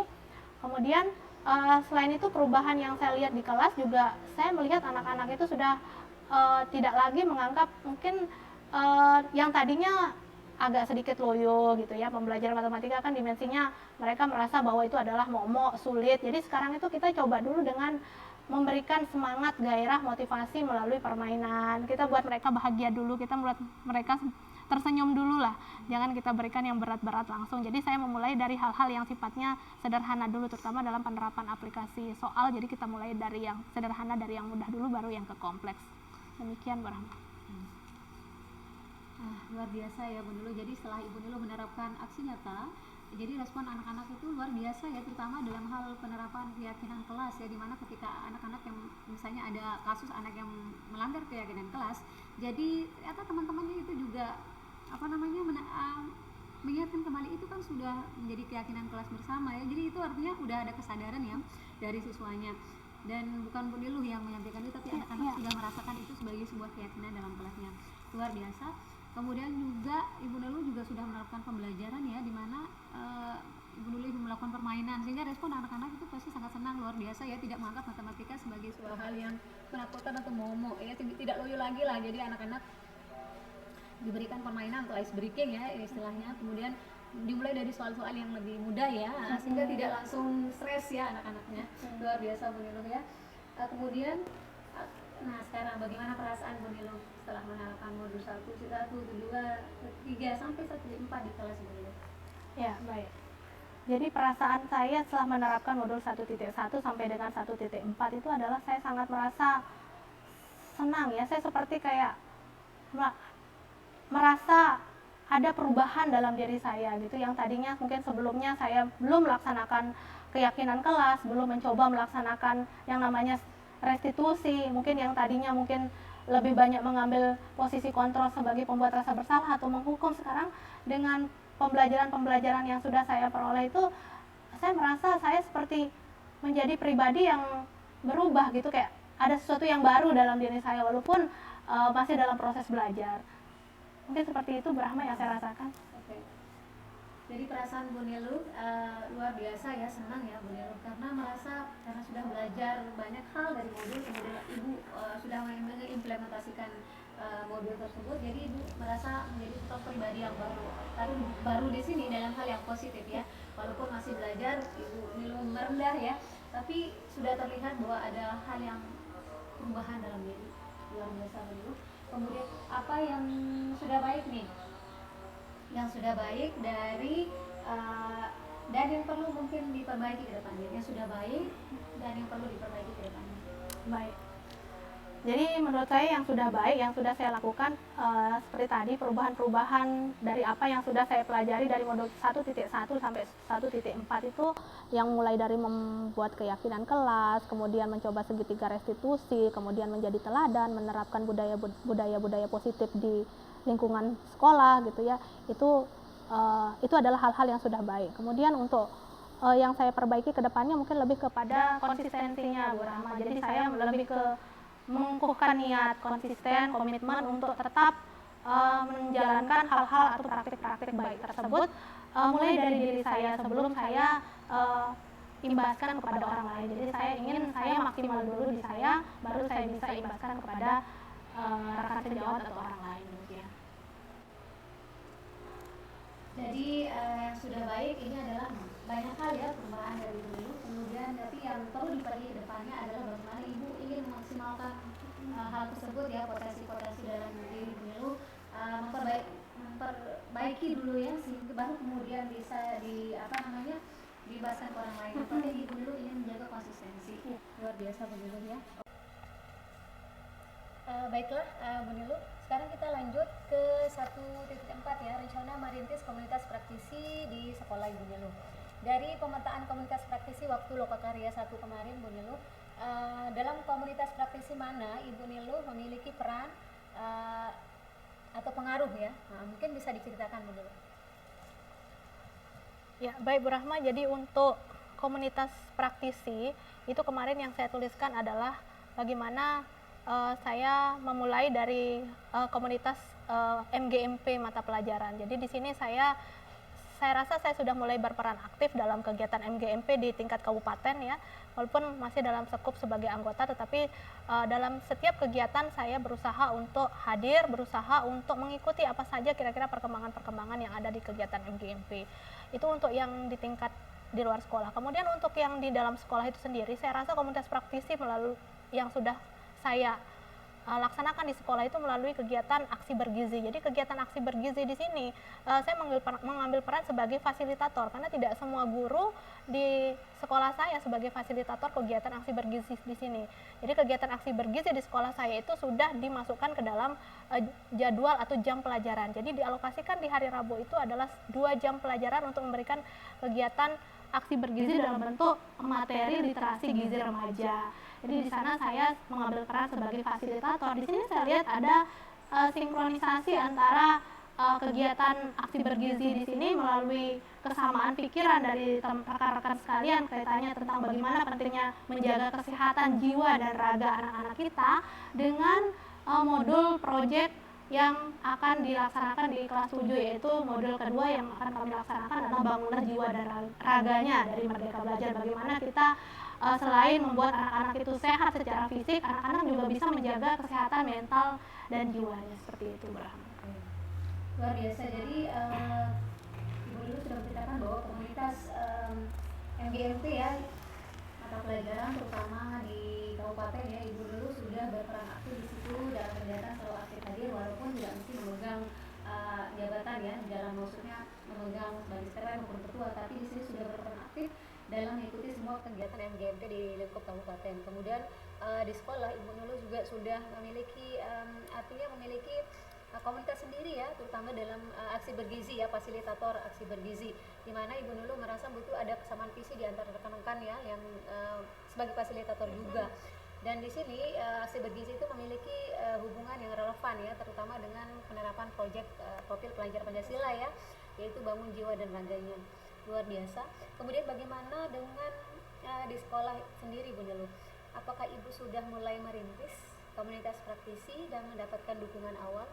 S2: Kemudian selain itu perubahan yang saya lihat di kelas juga, saya melihat anak-anak itu sudah tidak lagi menganggap mungkin yang tadinya agak sedikit loyo gitu ya, pembelajaran matematika kan dimensinya mereka merasa bahwa itu adalah momok, sulit. Jadi sekarang itu kita coba dulu dengan memberikan semangat, gairah, motivasi melalui permainan. Kita buat mereka bahagia dulu, kita buat mereka tersenyum dulu lah. Jangan kita berikan yang berat-berat langsung. Jadi saya memulai dari hal-hal yang sifatnya sederhana dulu, terutama dalam penerapan aplikasi soal. Jadi kita mulai dari yang sederhana, dari yang mudah dulu, baru yang ke kompleks. Demikian, Bu Rahma.
S1: Luar biasa ya Bu Nilu. Jadi setelah Ibu Nilu menerapkan aksi nyata, jadi respon anak-anak itu luar biasa ya, terutama dalam hal penerapan keyakinan kelas ya, dimana ketika anak-anak yang misalnya ada kasus anak yang melanggar keyakinan kelas, jadi ternyata teman-temannya itu juga mengingatkan kembali itu kan sudah menjadi keyakinan kelas bersama ya. Jadi itu artinya udah ada kesadaran ya dari siswanya, dan bukan Bu Nilu yang menyampaikan itu, tapi anak-anak sudah merasakan itu sebagai sebuah keyakinan dalam kelasnya. Luar biasa. Kemudian juga Ibu Nilu juga sudah menerapkan pembelajaran ya, di mana Ibu Nilu melakukan permainan, sehingga respon anak-anak itu pasti sangat senang, luar biasa ya, tidak menganggap matematika sebagai sebuah hal yang menakutkan atau momok ya, tidak loyo lagi lah. Jadi anak-anak diberikan permainan atau ice breaking ya istilahnya, kemudian dimulai dari soal-soal yang lebih mudah ya, sehingga tidak langsung stres ya anak-anaknya. Luar biasa Bu Nilu ya. Kemudian sekarang bagaimana perasaan Bu Nilu setelah menerapkan modul 1, 2, 3 sampai 1.4 di kelas Bu Nilu?
S2: Ya, baik. Jadi perasaan saya setelah menerapkan modul 1.1 sampai dengan 1.4 itu adalah saya sangat merasa senang ya. Saya seperti kayak merasa ada perubahan dalam diri saya gitu, yang tadinya mungkin sebelumnya saya belum melaksanakan keyakinan kelas, belum mencoba melaksanakan yang namanya restitusi, mungkin yang tadinya mungkin lebih banyak mengambil posisi kontrol sebagai pembuat rasa bersalah atau menghukum. Sekarang dengan pembelajaran-pembelajaran yang sudah saya peroleh itu, saya merasa saya seperti menjadi pribadi yang berubah gitu, kayak ada sesuatu yang baru dalam diri saya walaupun masih dalam proses belajar. Mungkin seperti itu Bu Rahma yang saya rasakan.
S1: Oke. Jadi perasaan Bu Nilu luar biasa ya, senang ya Bu Nilu, karena merasa karena sudah belajar banyak hal dari modul, kemudian Ibu sudah mengimplementasikan modul tersebut, jadi Ibu merasa menjadi sosok pribadi yang baru di sini dalam hal yang positif ya. Walaupun masih belajar, Ibu Nilu merendah ya, tapi sudah terlihat bahwa ada hal yang perubahan dalam diri. Luar biasa Bu Nilu. Kemudian apa yang sudah baik nih? Yang sudah baik dari dan yang perlu mungkin diperbaiki ke depannya. Yang sudah baik dan yang perlu diperbaiki ke depannya.
S2: Baik. Jadi menurut saya yang sudah baik, yang sudah saya lakukan seperti tadi, perubahan-perubahan dari apa yang sudah saya pelajari dari modul 1.1 sampai 1.4 itu, yang mulai dari membuat keyakinan kelas, kemudian mencoba segitiga restitusi, kemudian menjadi teladan, menerapkan budaya-budaya positif di lingkungan sekolah gitu ya, itu adalah hal-hal yang sudah baik. Kemudian untuk yang saya perbaiki ke depannya mungkin lebih kepada konsistensinya Bu Rahma. Jadi saya lebih ke mengukuhkan niat, konsisten, komitmen untuk tetap menjalankan hal-hal atau praktik-praktik baik tersebut mulai dari diri saya sebelum saya imbaskan kepada orang lain. Jadi saya ingin saya maksimal dulu di saya, baru saya bisa imbaskan kepada rekan sejawat atau orang lain.
S1: Jadi yang sudah baik ini adalah banyak hal ya perubahan dari dulu. Kemudian tapi yang perlu diperbaiki ke depannya adalah bagaimana Ibu ingin memaksimalkan hal tersebut ya, potensi-potensi dalam diri dulu, memperbaiki dulu ya, sehingga baru kemudian bisa dibahaskan ke orang lain. Tapi Ibu dulu ingin menjaga konsistensi. Luar biasa Bu Nilu ya. Baiklah Bu Nilu, sekarang kita lanjut ke 1.4 ya, rencana merintis komunitas praktisi di sekolah Ibu Nilu. Dari pemetaan komunitas praktisi waktu Lokakarya 1 kemarin Bu Nilu, dalam komunitas praktisi mana Ibu Nilu memiliki peran atau pengaruh ya? Mungkin bisa diceritakan Bu Nilu.
S2: Ya, baik Bu Rahma. Jadi untuk komunitas praktisi itu kemarin yang saya tuliskan adalah bagaimana saya memulai dari komunitas MGMP mata pelajaran. Jadi di sini saya rasa saya sudah mulai berperan aktif dalam kegiatan MGMP di tingkat kabupaten ya, walaupun masih dalam sekup sebagai anggota, tetapi dalam setiap kegiatan saya berusaha untuk hadir, berusaha untuk mengikuti apa saja kira-kira perkembangan-perkembangan yang ada di kegiatan MGMP. Itu untuk yang di tingkat di luar sekolah. Kemudian untuk yang di dalam sekolah itu sendiri, saya rasa komunitas praktisi melalui yang sudah saya laksanakan di sekolah itu melalui kegiatan aksi bergizi. Jadi kegiatan aksi bergizi di sini saya mengambil peran sebagai fasilitator, karena tidak semua guru di sekolah saya sebagai fasilitator kegiatan aksi bergizi di sini. Jadi kegiatan aksi bergizi di sekolah saya itu sudah dimasukkan ke dalam jadwal atau jam pelajaran. Jadi dialokasikan di hari Rabu itu adalah 2 jam pelajaran untuk memberikan kegiatan aksi bergizi dalam bentuk materi literasi gizi remaja. Jadi di sana saya mengambil peran sebagai fasilitator. Di sini saya lihat ada sinkronisasi antara kegiatan aksi bergizi di sini melalui kesamaan pikiran dari rekan-rekan sekalian kaitannya tentang bagaimana pentingnya menjaga kesehatan jiwa dan raga anak-anak kita dengan modul proyek yang akan dilaksanakan di kelas 7, yaitu modul kedua yang akan kami laksanakan adalah bangunlah jiwa dan raganya dari Merdeka Belajar. Bagaimana kita selain membuat anak-anak itu sehat secara fisik, anak-anak juga bisa menjaga kesehatan mental dan jiwanya, seperti itu, Brahma.
S1: Luar biasa. Jadi Ibu dulu sudah menceritakan bahwa komunitas MGMP ya, mata pelajaran terutama di kabupaten ya, Ibu dulu sudah berperan aktif di situ dalam kegiatan selalu aktif hadir, walaupun tidak mesti memegang jabatan ya, dalam maksudnya memegang sebagai sekretariat maupun ketua, tapi di sini sudah berperan aktif dalam mengikuti semua kegiatan MGMP di lingkup kabupaten. Kemudian di sekolah Ibu Nulu juga sudah memiliki artinya memiliki komunitas sendiri ya, terutama dalam aksi bergizi ya, fasilitator aksi bergizi, di mana Ibu Nulu merasa butuh ada kesamaan visi di antara rekan-rekan ya yang sebagai fasilitator juga. Dan di sini aksi bergizi itu memiliki hubungan yang relevan ya, terutama dengan penerapan proyek profil pelajar Pancasila ya, yaitu bangun jiwa dan raganya. Luar biasa. Kemudian bagaimana dengan di sekolah sendiri, Bu Nulu? Apakah Ibu sudah mulai merintis komunitas praktisi dan mendapatkan dukungan awal?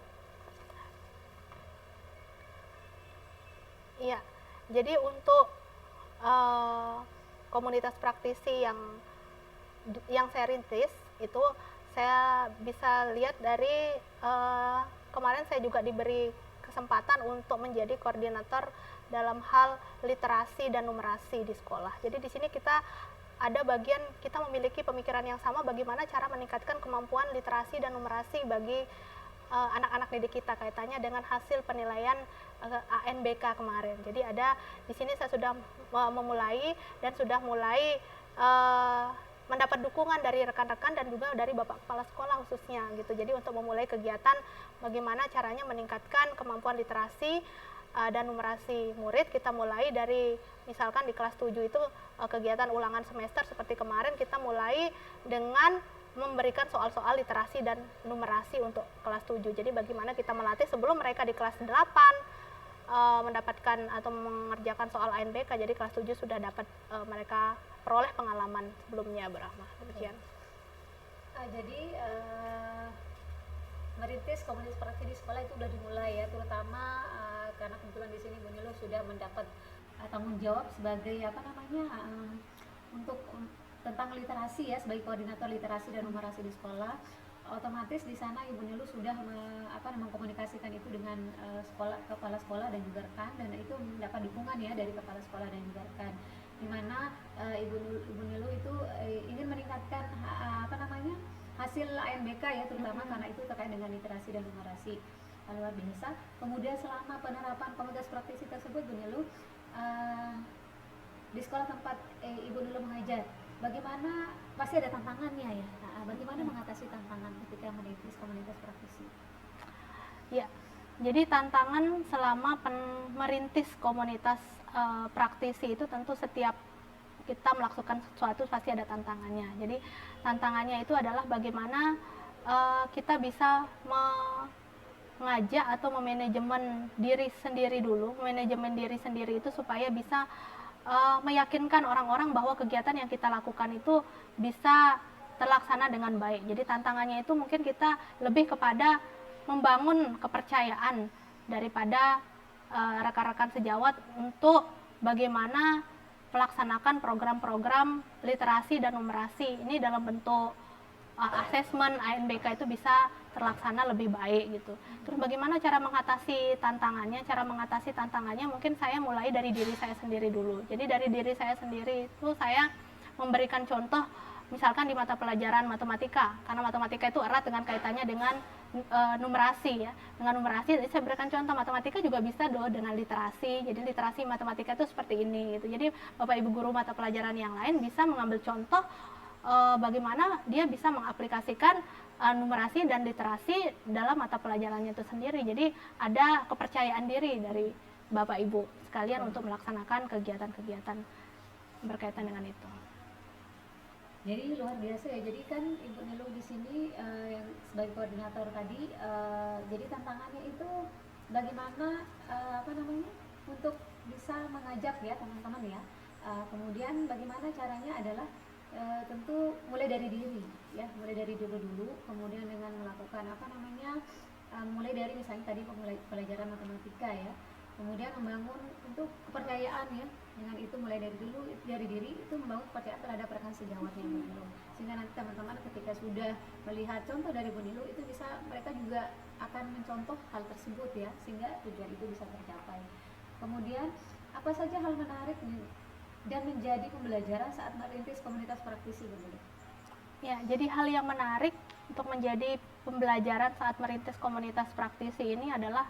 S2: Iya, jadi untuk komunitas praktisi yang saya rintis itu saya bisa lihat dari kemarin saya juga diberi kesempatan untuk menjadi koordinator dalam hal literasi dan numerasi di sekolah. Jadi di sini kita ada bagian kita memiliki pemikiran yang sama bagaimana cara meningkatkan kemampuan literasi dan numerasi bagi anak-anak didik kita kaitannya dengan hasil penilaian ANBK kemarin. Jadi ada di sini saya sudah memulai dan sudah mulai mendapat dukungan dari rekan-rekan dan juga dari Bapak Kepala Sekolah khususnya gitu. Jadi untuk memulai kegiatan bagaimana caranya meningkatkan kemampuan literasi dan numerasi murid, kita mulai dari misalkan di kelas 7 itu kegiatan ulangan semester seperti kemarin kita mulai dengan memberikan soal-soal literasi dan numerasi untuk kelas 7. Jadi bagaimana kita melatih sebelum mereka di kelas 8 mendapatkan atau mengerjakan soal ANBK, jadi kelas 7 sudah dapat mereka peroleh pengalaman sebelumnya, Brahma. Demikian.
S1: Jadi merintis komunitas praktisi di sekolah itu sudah dimulai ya, terutama karena kebetulan di sini Bu Nilo sudah mendapat tanggung jawab sebagai untuk tentang literasi ya, sebagai koordinator literasi dan numerasi di sekolah. Otomatis di sana Ibu Nilo sudah mengkomunikasikan itu dengan kepala sekolah dan juga rekan, dan itu mendapat dukungan ya dari kepala sekolah dan juga rekan, di mana Ibu Nilo itu ingin meningkatkan hasil ANBK ya, terutama karena itu terkait dengan literasi dan numerasi. Luar biasa. Kemudian selama penerapan komunitas praktisi tersebut, Bu Nilo, di sekolah tempat Ibu Nilo mengajar, bagaimana, pasti ada tantangannya ya, bagaimana mengatasi tantangan ketika merintis komunitas praktisi?
S2: Ya, jadi tantangan selama merintis komunitas praktisi itu tentu setiap kita melakukan sesuatu pasti ada tantangannya. Jadi tantangannya itu adalah bagaimana kita bisa mengajak atau memanajemen diri sendiri dulu, manajemen diri sendiri itu supaya bisa meyakinkan orang-orang bahwa kegiatan yang kita lakukan itu bisa terlaksana dengan baik. Jadi tantangannya itu mungkin kita lebih kepada membangun kepercayaan daripada rekan-rekan sejawat untuk bagaimana melaksanakan program-program literasi dan numerasi ini dalam bentuk asesmen ANBK itu bisa terlaksana lebih baik gitu. Terus bagaimana cara mengatasi tantangannya? Cara mengatasi tantangannya mungkin saya mulai dari diri saya sendiri dulu. Jadi dari diri saya sendiri itu saya memberikan contoh misalkan di mata pelajaran matematika, karena matematika itu erat dengan kaitannya dengan numerasi ya. Dengan numerasi saya berikan contoh matematika juga bisa dengan literasi. Jadi literasi matematika itu seperti ini gitu. Jadi Bapak Ibu guru mata pelajaran yang lain bisa mengambil contoh bagaimana dia bisa mengaplikasikan numerasi dan literasi dalam mata pelajarannya itu sendiri. Jadi ada kepercayaan diri dari Bapak Ibu sekalian untuk melaksanakan kegiatan-kegiatan berkaitan dengan itu.
S1: Jadi luar biasa ya. Jadi kan Ibu Niluh di sini yang sebagai koordinator tadi, jadi tantangannya itu bagaimana untuk bisa mengajak ya teman-teman ya. Kemudian bagaimana caranya adalah tentu mulai dari diri ya, mulai dari dulu, kemudian dengan melakukan mulai dari misalnya tadi pelajaran matematika ya, kemudian membangun untuk kepercayaan ya, dengan itu mulai dari diri itu membangun kepercayaan terhadap rekan sejawatnya Bu Niluh, sehingga nanti teman-teman ketika sudah melihat contoh dari Bu Niluh itu bisa mereka juga akan mencontoh hal tersebut ya, sehingga tujuan itu bisa tercapai. Kemudian apa saja hal menarik dan menjadi pembelajaran saat merintis komunitas praktisi Bu Niluh?
S2: Ya, jadi hal yang menarik untuk menjadi pembelajaran saat merintis komunitas praktisi ini adalah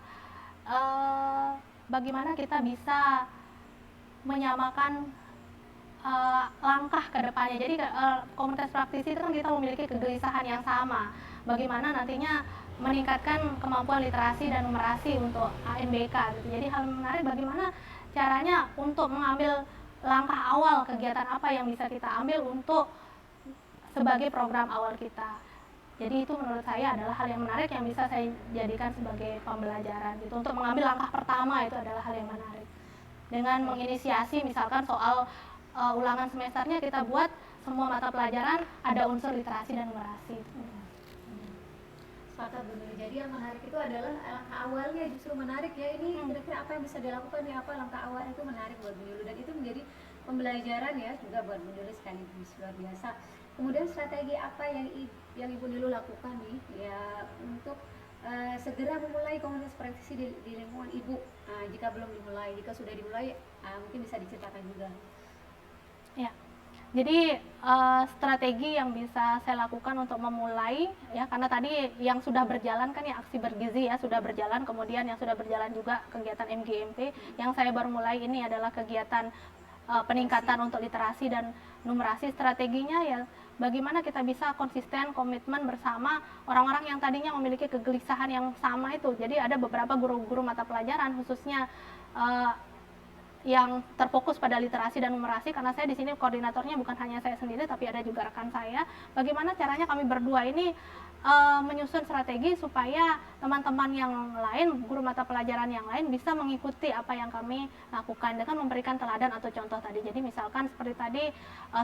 S2: bagaimana kita bisa menyamakan langkah ke depannya. Jadi komunitas praktisi itu kan kita memiliki kegelisahan yang sama. Bagaimana nantinya meningkatkan kemampuan literasi dan numerasi untuk ANBK gitu. Jadi hal menarik bagaimana caranya untuk mengambil langkah awal, kegiatan apa yang bisa kita ambil untuk sebagai program awal kita. Jadi itu menurut saya adalah hal yang menarik yang bisa saya jadikan sebagai pembelajaran gitu. Untuk mengambil langkah pertama itu adalah hal yang menarik. Dengan menginisiasi misalkan soal ulangan semesternya kita buat semua mata pelajaran ada unsur literasi dan numerasi.
S1: Sepakat benar. Jadi yang menarik itu adalah langkah awalnya justru menarik ya. Ini kira-kira apa yang bisa dilakukan ya, apa langkah awal itu menarik buat Bu Niluh, dan itu menjadi pembelajaran ya juga buat Bu Niluh sekaligus luar biasa. Kemudian strategi apa yang Ibu Niluh lakukan nih ya untuk segera memulai komunitas praktisi di lingkungan Ibu? Jika belum dimulai, jika sudah dimulai, mungkin bisa diceritakan juga.
S2: Ya, jadi strategi yang bisa saya lakukan untuk memulai ya, karena tadi yang sudah berjalan kan ya aksi bergizi ya sudah berjalan, kemudian yang sudah berjalan juga kegiatan MGMP. Yang saya baru mulai ini adalah kegiatan peningkatan untuk literasi dan numerasi. Strateginya ya bagaimana kita bisa konsisten komitmen bersama orang-orang yang tadinya memiliki kegelisahan yang sama itu. Jadi ada beberapa guru-guru mata pelajaran khususnya yang terfokus pada literasi dan numerasi, karena saya di sini koordinatornya bukan hanya saya sendiri tapi ada juga rekan saya. Bagaimana caranya kami berdua ini menyusun strategi supaya teman-teman yang lain, guru mata pelajaran yang lain bisa mengikuti apa yang kami lakukan dengan memberikan teladan atau contoh tadi. Jadi misalkan seperti tadi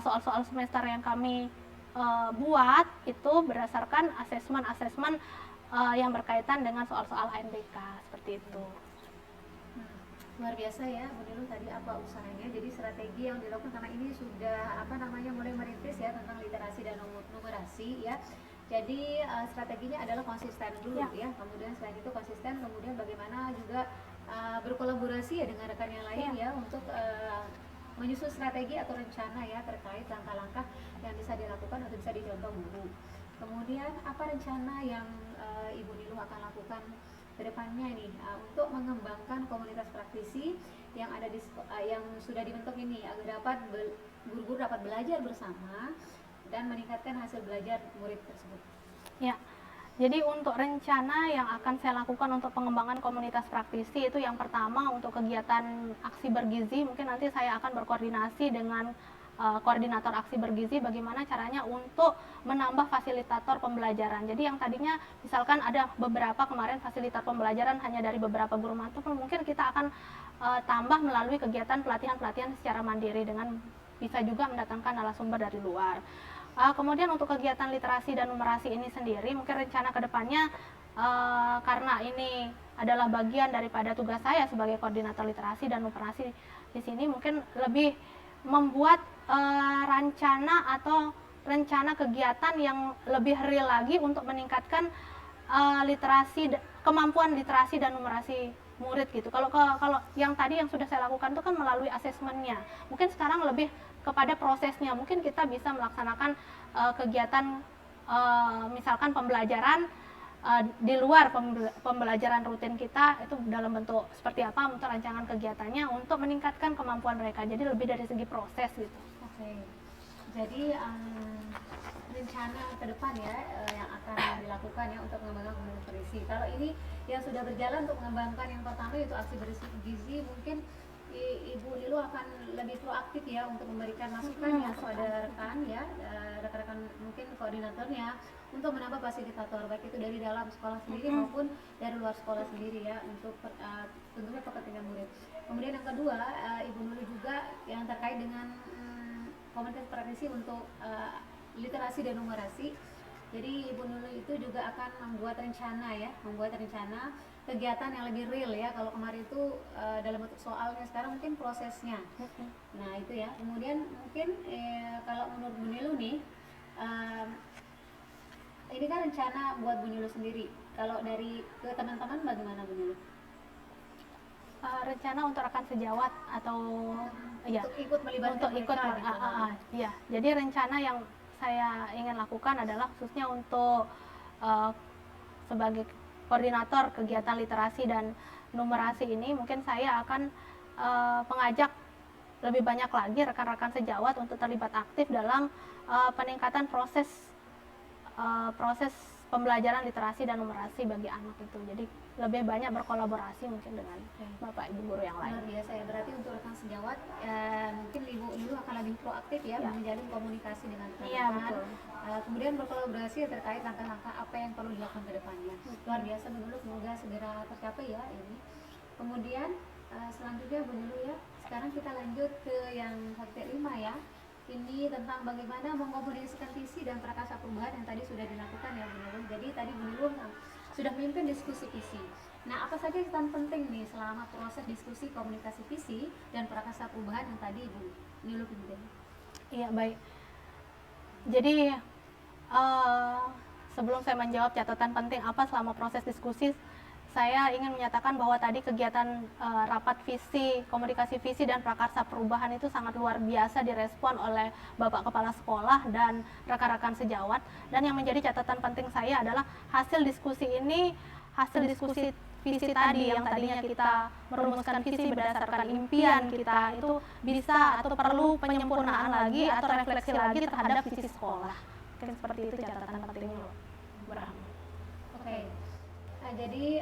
S2: soal-soal semester yang kami buat itu berdasarkan asesmen yang berkaitan dengan soal-soal ANBK seperti itu.
S1: Luar biasa ya Bu Niluh tadi apa usahanya. Jadi strategi yang dilakukan karena ini sudah mulai merintis ya tentang literasi dan numerasi ya. Jadi strateginya adalah konsisten dulu ya. Kemudian selain itu konsisten, kemudian bagaimana juga berkolaborasi ya dengan rekan yang lain ya untuk menyusun strategi atau rencana ya terkait langkah-langkah yang bisa dilakukan atau bisa dicontoh guru. Kemudian apa rencana yang Ibu Niluh akan lakukan kedepannya nih untuk mengembangkan komunitas praktisi yang ada yang sudah dibentuk ini agar guru-guru dapat belajar bersama dan meningkatkan hasil belajar murid tersebut.
S2: Ya, jadi untuk rencana yang akan saya lakukan untuk pengembangan komunitas praktisi itu yang pertama untuk kegiatan aksi bergizi, mungkin nanti saya akan berkoordinasi dengan koordinator aksi bergizi bagaimana caranya untuk menambah fasilitator pembelajaran. Jadi yang tadinya misalkan ada beberapa kemarin fasilitator pembelajaran hanya dari beberapa guru mata, mungkin kita akan tambah melalui kegiatan pelatihan-pelatihan secara mandiri dengan bisa juga mendatangkan narasumber dari luar. Kemudian untuk kegiatan literasi dan numerasi ini sendiri, mungkin rencana kedepannya karena ini adalah bagian daripada tugas saya sebagai koordinator literasi dan numerasi di sini, mungkin lebih membuat rencana kegiatan yang lebih real lagi untuk meningkatkan kemampuan literasi dan numerasi murid gitu. Kalau yang tadi yang sudah saya lakukan itu kan melalui asesmennya. Mungkin sekarang lebih kepada prosesnya. Mungkin kita bisa melaksanakan kegiatan misalkan pembelajaran di luar pembelajaran rutin kita, itu dalam bentuk seperti apa untuk rancangan kegiatannya untuk meningkatkan kemampuan mereka. Jadi lebih dari segi proses gitu.
S1: Oke. Jadi rencana ke depan ya yang akan dilakukan ya untuk mengembangkan komunitas berisi. Kalau ini yang sudah berjalan untuk mengembangkan yang pertama yaitu aksi bersih gizi, mungkin Ibu Nilu akan lebih proaktif ya untuk memberikan masukan ya kepada rekan-rekan mungkin koordinatornya untuk menambah fasilitator baik itu dari dalam sekolah sendiri maupun dari luar sekolah sendiri ya untuk tentunya kepentingan murid. Kemudian yang kedua, Ibu Nilu juga yang terkait dengan komunitas praktisi untuk literasi dan numerasi. Jadi Ibu Nurul itu juga akan membuat rencana kegiatan yang lebih real ya. Kalau kemarin itu dalam bentuk soalnya, sekarang mungkin prosesnya. Nah itu ya. Kemudian mungkin kalau menurut Bu Nilu nih, ini kan rencana buat Bu Nilu sendiri. Kalau dari ke teman-teman bagaimana Bu Nilu?
S2: Rencana untuk rekan sejawat atau
S1: untuk ikut melibatkan mereka gitu.
S2: Ya. Jadi rencana yang saya ingin lakukan adalah khususnya untuk sebagai koordinator kegiatan literasi dan numerasi ini, mungkin saya akan mengajak lebih banyak lagi rekan-rekan sejawat untuk terlibat aktif dalam peningkatan proses pembelajaran literasi dan numerasi bagi anak itu. Jadi lebih banyak berkolaborasi mungkin dengan Bapak Ibu guru yang lain.
S1: Luar biasa ya. Berarti untuk rekan sejawat mungkin Ibu Nilu akan lebih proaktif ya, menjalin komunikasi dengan teman-teman.
S2: Iya, betul.
S1: Kemudian berkolaborasi terkait langkah-langkah apa yang perlu dilakukan ke depannya. Luar biasa Bu Nilu, semoga segera tercapai ya ini. Kemudian selanjutnya Bu Nilu ya, sekarang kita lanjut ke yang subjek 5 ya. Ini tentang bagaimana mengkomunikasikan visi dan prakarsa perubahan yang tadi sudah dilakukan ya Bu Nilu. Jadi tadi Bu Nilu sudah memimpin diskusi visi. Nah, apa saja catatan penting nih selama proses diskusi komunikasi visi dan prakarsa perubahan yang tadi Bu Nilu pimpin?
S2: Iya, baik. Jadi sebelum saya menjawab catatan penting apa selama proses diskusi, saya ingin menyatakan bahwa tadi kegiatan rapat visi, komunikasi visi dan prakarsa perubahan itu sangat luar biasa direspon oleh Bapak Kepala Sekolah dan rekan-rekan sejawat. Dan yang menjadi catatan penting saya adalah hasil diskusi visi tadi yang tadinya kita merumuskan visi berdasarkan impian kita itu bisa atau perlu penyempurnaan lagi atau refleksi lagi terhadap visi sekolah. Mungkin seperti itu catatan pentingnya.
S1: Oke. Jadi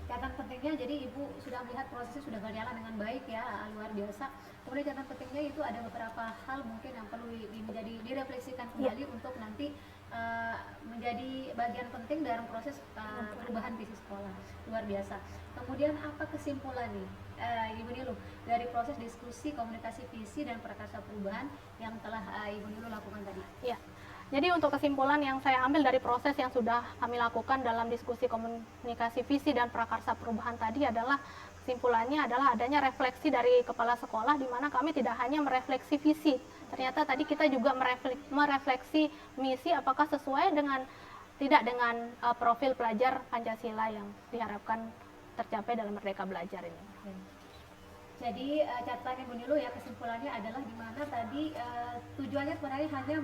S1: catatan pentingnya, jadi Ibu sudah melihat prosesnya sudah berjalan dengan baik ya, luar biasa. Kemudian catatan pentingnya itu ada beberapa hal mungkin yang perlu direfleksikan kembali untuk nanti menjadi bagian penting dalam proses perubahan visi sekolah. Luar biasa. Kemudian apa kesimpulan nih Ibu Nilu dari proses diskusi komunikasi visi dan prakarsa perubahan yang telah Ibu Nilu lakukan tadi?
S2: Ya. Jadi untuk kesimpulan yang saya ambil dari proses yang sudah kami lakukan dalam diskusi komunikasi visi dan prakarsa perubahan tadi adalah kesimpulannya adalah adanya refleksi dari kepala sekolah di mana kami tidak hanya merefleksi visi. Ternyata tadi kita juga merefleksi misi apakah sesuai dengan profil pelajar Pancasila yang diharapkan tercapai dalam Merdeka Belajar ini.
S1: Jadi catatannya Bu Nilu ya, kesimpulannya adalah di mana tadi tujuannya sebenarnya hanya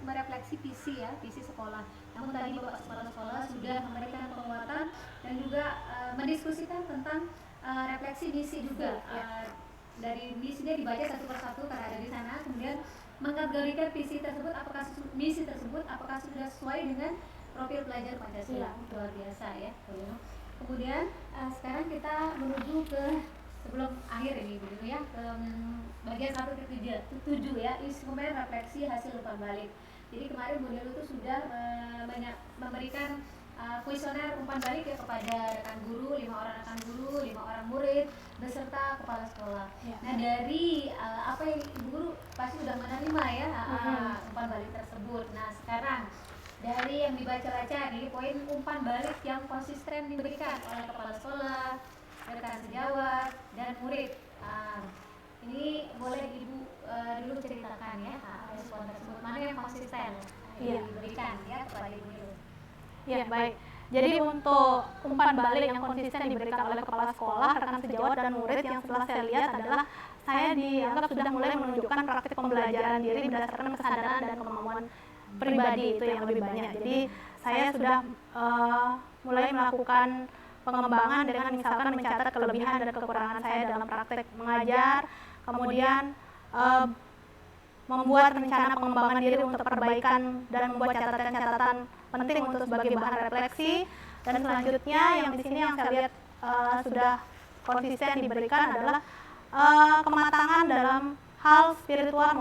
S1: merefleksi visi sekolah. Namun tadi Bapak Kepala Sekolah sudah memberikan penguatan dan juga mendiskusikan tentang refleksi misi juga. Dari misinya dibaca satu persatu karena ada di sana, kemudian mengkategorikan misi tersebut apakah sudah sesuai dengan profil pelajar Pancasila. Luar biasa ya. Kemudian sekarang kita menuju ke sebelum akhir ini begitu ya, ke bagian 1-7 ya, instrumen refleksi hasil umpan balik. Jadi kemarin Bu Nilu itu sudah memberikan kuesioner umpan balik ya kepada rekan guru, 5 orang rekan guru, 5 orang murid beserta kepala sekolah. Nah dari apa yang ibu guru pasti sudah menerima ya umpan balik tersebut. Nah sekarang dari yang dibaca-baca nih poin umpan balik yang konsisten diberikan oleh kepala sekolah, rekan sejawat dan murid. Ini boleh ibu dulu ceritakan ya respon tersebut, mana yang konsisten diberikan ya kepada ibu dulu.
S2: Ya baik. Jadi untuk umpan balik yang konsisten diberikan oleh kepala sekolah, rekan sejawat dan murid yang setelah saya lihat adalah saya dianggap sudah mulai menunjukkan praktik pembelajaran diri berdasarkan kesadaran dan kemampuan pribadi itu yang lebih banyak. Jadi saya sudah mulai melakukan pengembangan dengan misalkan mencatat kelebihan dan kekurangan saya dalam praktik mengajar, kemudian membuat rencana pengembangan diri untuk perbaikan dan membuat catatan-catatan penting untuk sebagai bahan refleksi. Dan selanjutnya yang di sini yang saya lihat sudah konsisten diberikan adalah kematangan dalam hal spiritual,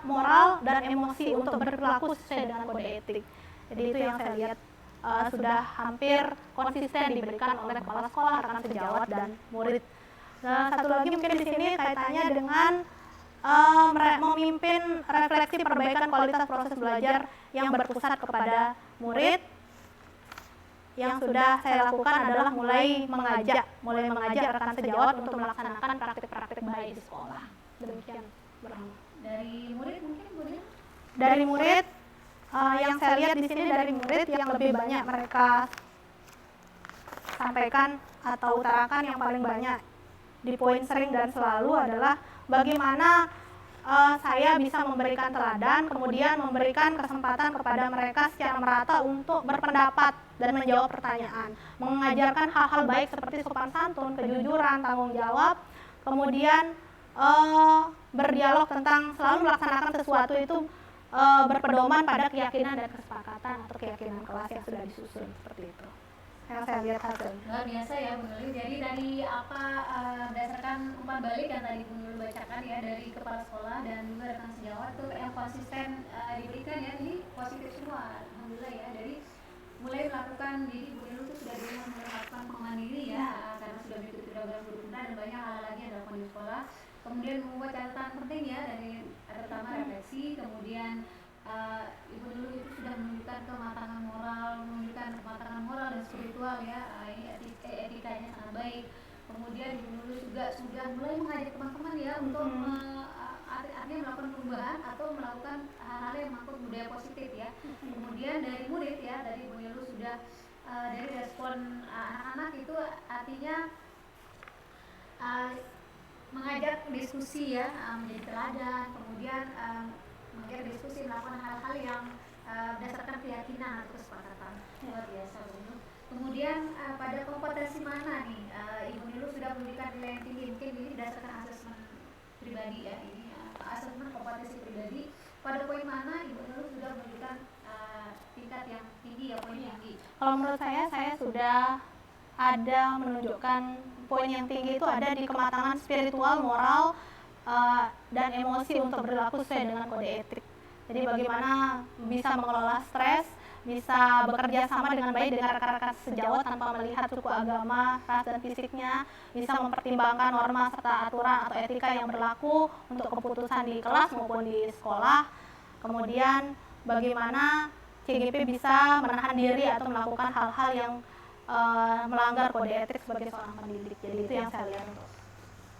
S2: moral dan emosi untuk berperilaku sesuai dengan kode etik. Jadi itu yang saya lihat sudah hampir konsisten diberikan oleh kepala sekolah, rekan sejawat dan murid. Nah, satu lagi mungkin di sini kaitannya dengan memimpin refleksi perbaikan kualitas proses belajar yang berpusat kepada murid. Yang sudah saya lakukan adalah mulai mengajak rekan sejawat untuk melaksanakan praktik-praktik baik di sekolah. Demikian.
S1: Dari murid mungkin boleh?
S2: Dari murid yang saya lihat di sini dari murid yang lebih banyak mereka sampaikan atau utarakan yang paling banyak di poin sering dan selalu adalah bagaimana saya bisa memberikan teladan, kemudian memberikan kesempatan kepada mereka secara merata untuk berpendapat dan menjawab pertanyaan, mengajarkan hal-hal baik seperti sopan santun, kejujuran, tanggung jawab, kemudian berdialog tentang selalu melaksanakan sesuatu itu berpedoman pada keyakinan dan kesepakatan atau keyakinan kelas yang sudah disusun, seperti itu yang saya lihat hasil.
S1: Luar biasa ya Bu Nurul. Jadi dari apa berdasarkan umpan balik yang tadi Bu Nurul bacakan ya dari kepala sekolah dan juga rekan sejawat itu yang konsisten diberikan ya, ini positif semua alhamdulillah ya. Dari mulai melakukan, jadi Bu Nurul itu sudah mulai melakukan pengembangan diri ya karena sudah mengikuti program guru tuna dan banyak hal lagi yang dilakukan di sekolah. Kemudian membuat catatan penting ya dari terutama refleksi, kemudian Ibu Nurul itu sudah menunjukkan kematangan moral dan spiritual ya, ini etikanya sangat baik. Kemudian Ibu Nurul juga sudah mulai mengajak teman-teman ya untuk artinya melakukan perubahan atau melakukan hal-hal yang mengangkut budaya positif ya. Kemudian dari murid ya, dari Ibu Nurul sudah dari respon anak-anak itu artinya mengajak diskusi ya, menjadi teladan, kemudian mengajak diskusi, melakukan hal-hal yang berdasarkan keyakinan atau kesepakatan. Luar biasa Bu Nurul. Kemudian pada kompetensi mana nih Ibu Nurul sudah memberikan nilai yang tinggi, mungkin ini berdasarkan asesmen pribadi ya, ini asesmen kompetensi pribadi, pada poin mana Ibu Nurul sudah memberikan tingkat yang tinggi ya, poin yang tinggi?
S2: Kalau menurut saya sudah ada menunjukkan poin yang tinggi itu ada di kematangan spiritual, moral, dan emosi untuk berlaku sesuai dengan kode etik. Jadi bagaimana bisa mengelola stres, bisa bekerja sama dengan baik dengan rekan-rekan sejawat tanpa melihat suku, agama, ras dan fisiknya, bisa mempertimbangkan norma serta aturan atau etika yang berlaku untuk keputusan di kelas maupun di sekolah. Kemudian bagaimana CGP bisa menahan diri atau melakukan hal-hal yang melanggar kode etik sebagai seorang pendidik. Jadi itu yang saya lihat untuk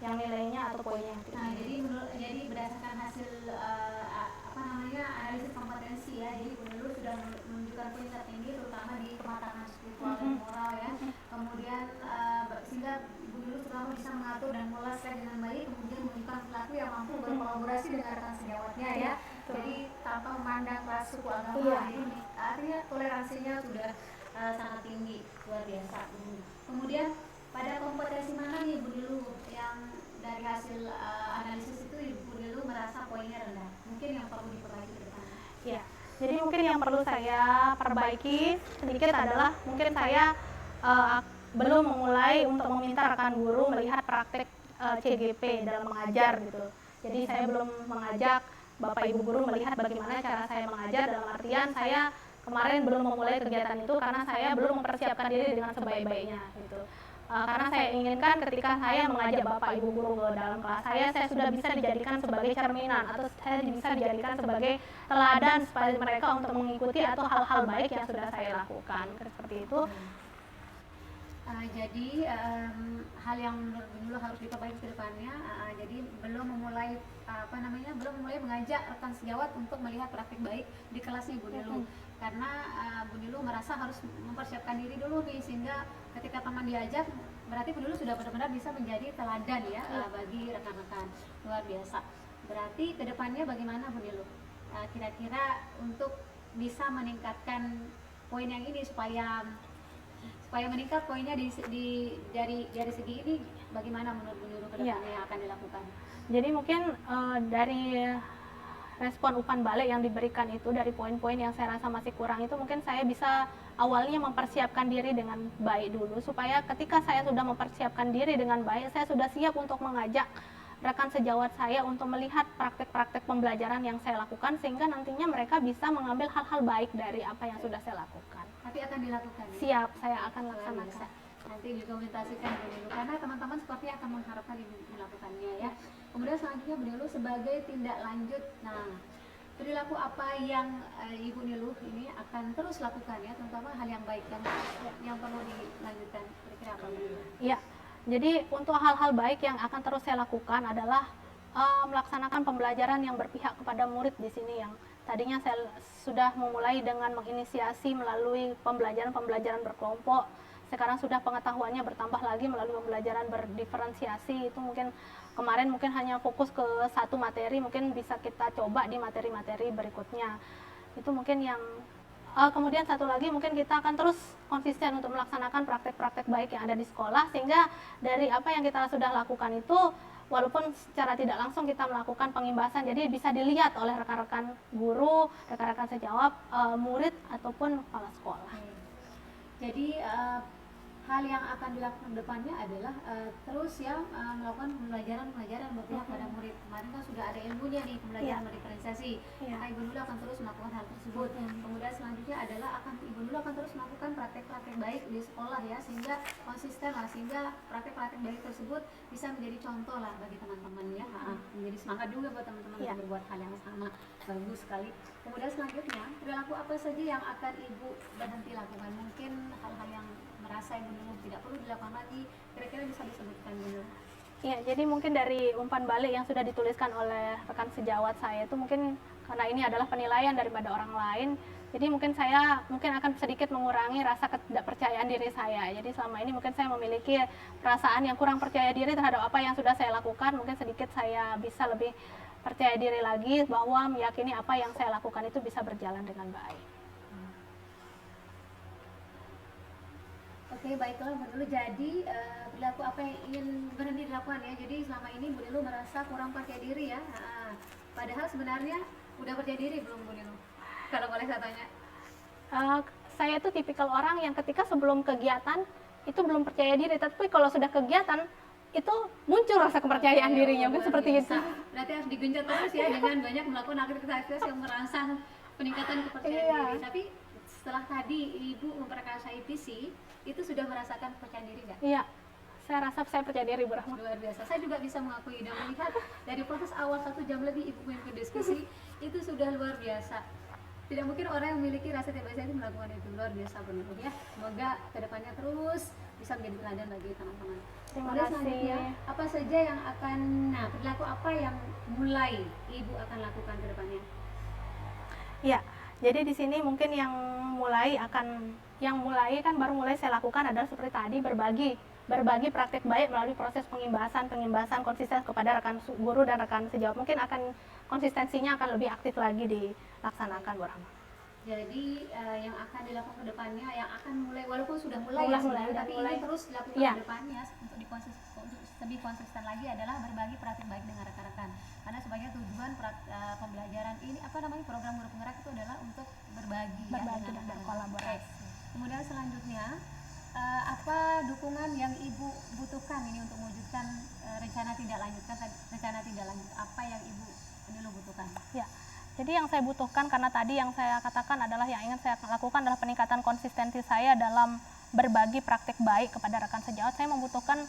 S2: yang nilainya atau poinnya yang tinggi.
S1: Nah, jadi berdasarkan hasil analisis kompetensi ya, jadi Bu Nurul sudah menunjukkan poin tertinggi terutama di kematangan spiritual dan moral ya. Kemudian sehingga Bu Nurul terutama bisa mengatur dan mengelola stres dengan baik, kemudian menunjukkan pelaku yang mampu berkolaborasi dengan rekan sejawatnya ya. Jadi tanpa memandang ras, suku, agama, jadi artinya toleransinya sudah sangat tinggi, luar biasa. Kemudian pada kompetensi mana nih Bu Nurul yang dari hasil analisis itu Ibu Nurul merasa poinnya rendah, mungkin yang perlu diperbaiki ke depan?
S2: Ya, jadi mungkin yang perlu saya perbaiki sedikit adalah mungkin saya belum memulai untuk meminta rekan guru melihat praktik CGP dalam mengajar gitu. Jadi saya belum mengajak Bapak Ibu guru melihat bagaimana cara saya mengajar, dalam artian saya kemarin belum memulai kegiatan itu karena saya belum mempersiapkan diri dengan sebaik-baiknya gitu. Karena saya inginkan ketika saya mengajak Bapak Ibu guru ke dalam kelas saya sudah bisa dijadikan sebagai cerminan atau saya bisa dijadikan sebagai teladan supaya mereka untuk mengikuti atau hal-hal baik yang sudah saya lakukan seperti itu.
S1: Jadi hal yang menurut Bu Nilo harus diperbaiki ke depannya. Jadi belum memulai mengajak rekan sejawat untuk melihat praktik baik di kelasnya Bu Nilo. Karena Bu Nilo merasa harus mempersiapkan diri dulu nih, sehingga ketika teman diajak berarti Bu Nilo sudah benar-benar bisa menjadi teladan ya bagi rekan-rekan. Luar biasa. Berarti ke depannya bagaimana Bu Nilo? Kira-kira untuk bisa meningkatkan poin yang ini supaya meningkat poinnya dari segi ini, bagaimana menurut Bu Nilo ke depannya yang akan dilakukan?
S2: Jadi mungkin dari respon umpan balik yang diberikan itu dari poin-poin yang saya rasa masih kurang itu, mungkin saya bisa awalnya mempersiapkan diri dengan baik dulu, supaya ketika saya sudah mempersiapkan diri dengan baik, saya sudah siap untuk mengajak rekan sejawat saya untuk melihat praktek-praktek pembelajaran yang saya lakukan, sehingga nantinya mereka bisa mengambil hal-hal baik dari apa yang sudah saya lakukan.
S1: Tapi akan dilakukan?
S2: Siap, saya akan laksanakan.
S1: Nanti dokumentasikan Bu Nilo, karena teman-teman seperti akan mengharapkan Ibu melakukannya ya. Kemudian selanjutnya Bu Nilo sebagai tindak lanjut, nah perilaku apa yang Ibu Nilo ini akan terus lakukan ya, terutama hal yang baik yang perlu dilanjutkan, kira-kira apa Bu Nilo?
S2: Iya, jadi untuk hal-hal baik yang akan terus saya lakukan adalah melaksanakan pembelajaran yang berpihak kepada murid di sini, yang tadinya saya sudah memulai dengan menginisiasi melalui pembelajaran berkelompok. Sekarang sudah pengetahuannya bertambah lagi melalui pembelajaran berdiferensiasi. Itu mungkin kemarin hanya fokus ke satu materi, mungkin bisa kita coba di materi-materi berikutnya. Itu mungkin yang kemudian satu lagi, mungkin kita akan terus konsisten untuk melaksanakan praktek-praktek baik yang ada di sekolah, sehingga dari apa yang kita sudah lakukan itu, walaupun secara tidak langsung kita melakukan pengimbasan, jadi bisa dilihat oleh rekan-rekan guru, rekan-rekan sejawat, murid ataupun kepala sekolah.
S1: Jadi hal yang akan dilakukan ke depannya adalah terus ya melakukan pembelajaran berpihak pada murid. Kemarin kan sudah ada ilmunya nih, pembelajaran berdiferensiasi. Ibu Nilo akan terus melakukan hal tersebut. Kemudian selanjutnya adalah Ibu Nilo akan terus melakukan praktek-praktek baik di sekolah ya, sehingga konsisten lah, sehingga praktek-praktek baik tersebut bisa menjadi contoh lah bagi teman-teman ya. Menjadi semangat juga buat teman-teman untuk berbuat hal yang sama. Bagus sekali. Kemudian selanjutnya, perilaku apa saja yang akan Ibu berhenti lakukan? Mungkin hal-hal yang merasa Ibu Nilo tidak perlu dilakukan lagi, kira-kira bisa disebutkan dulu?
S2: Iya, jadi mungkin dari umpan balik yang sudah dituliskan oleh rekan sejawat saya itu, mungkin karena ini adalah penilaian daripada orang lain, jadi saya akan sedikit mengurangi rasa ketidakpercayaan diri saya. Jadi selama ini mungkin saya memiliki perasaan yang kurang percaya diri terhadap apa yang sudah saya lakukan, mungkin sedikit saya bisa lebih percaya diri lagi bahwa meyakini apa yang saya lakukan itu bisa berjalan dengan baik.
S1: Oke, baiklah Bu Nilo. Jadi perilaku apa yang ingin berhenti dilakukan ya? Jadi selama ini Bu Nilo merasa kurang percaya diri ya. Padahal sebenarnya udah percaya diri belum Bu Nilo? Kalau boleh saya tanya.
S2: Saya itu tipikal orang yang ketika sebelum kegiatan itu belum percaya diri, tapi kalau sudah kegiatan itu muncul rasa kepercayaan dirinya, mungkin seperti itu.
S1: Berarti harus digenjot terus ya dengan banyak melakukan aktivitas yang merangsang peningkatan kepercayaan diri. Tapi setelah tadi Ibu memperkasai visi, itu sudah merasakan kepercayaan diri nggak?
S2: Iya, saya rasa saya percaya diri, Bu Rahma.
S1: Luar biasa. Saya juga bisa mengakui dan melihat dari proses awal 1 jam lebih Ibu memimpin diskusi itu sudah luar biasa. Tidak mungkin orang yang memiliki rasa tidak biasa itu melakukan itu. Luar biasa Bu Nilo ya. Semoga kedepannya terus bisa menjadi teladan bagi teman-teman.
S2: Terima kasih.
S1: Apa saja yang akan, perilaku apa yang mulai Ibu akan lakukan ke depannya?
S2: Iya, jadi di sini mungkin yang mulai baru mulai saya lakukan adalah seperti tadi, berbagi praktek baik melalui proses pengimbasan konsisten kepada rekan guru dan rekan sejawat. Mungkin konsistensinya akan lebih aktif lagi dilaksanakan, Bu Rahma.
S1: Jadi yang akan dilakukan ke depannya, yang akan mulai, walaupun sudah mulai tapi ini terus dilakukan ke depannya untuk lebih konsisten lagi adalah berbagi praktik baik dengan rekan-rekan. Karena sebagai tujuan pembelajaran ini, program guru penggerak itu adalah untuk berbagi dan berkolaborasi. Kemudian selanjutnya, apa dukungan yang Ibu butuhkan ini untuk mewujudkan rencana tindak lanjut apa yang Ibu Nilo butuhkan?
S2: Ya, Jadi yang saya butuhkan, karena tadi yang saya katakan adalah yang ingin saya lakukan adalah peningkatan konsistensi saya dalam berbagi praktik baik kepada rekan sejawat. Saya membutuhkan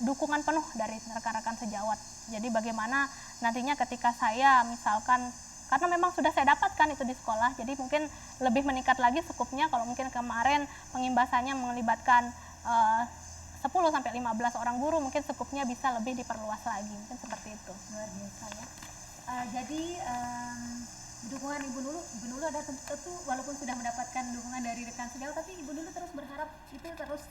S2: dukungan penuh dari rekan-rekan sejawat. Jadi bagaimana nantinya ketika saya misalkan, karena memang sudah saya dapatkan itu di sekolah, jadi mungkin lebih meningkat lagi skupnya. Kalau mungkin kemarin pengimbasannya melibatkan 10-15 orang guru, mungkin skupnya bisa lebih diperluas lagi, mungkin seperti itu.
S1: Luar biasa ya. Jadi dukungan Ibu Nurul ada tentu, walaupun sudah mendapatkan dukungan dari rekan sejawat, tapi Ibu Nurul terus berharap itu terus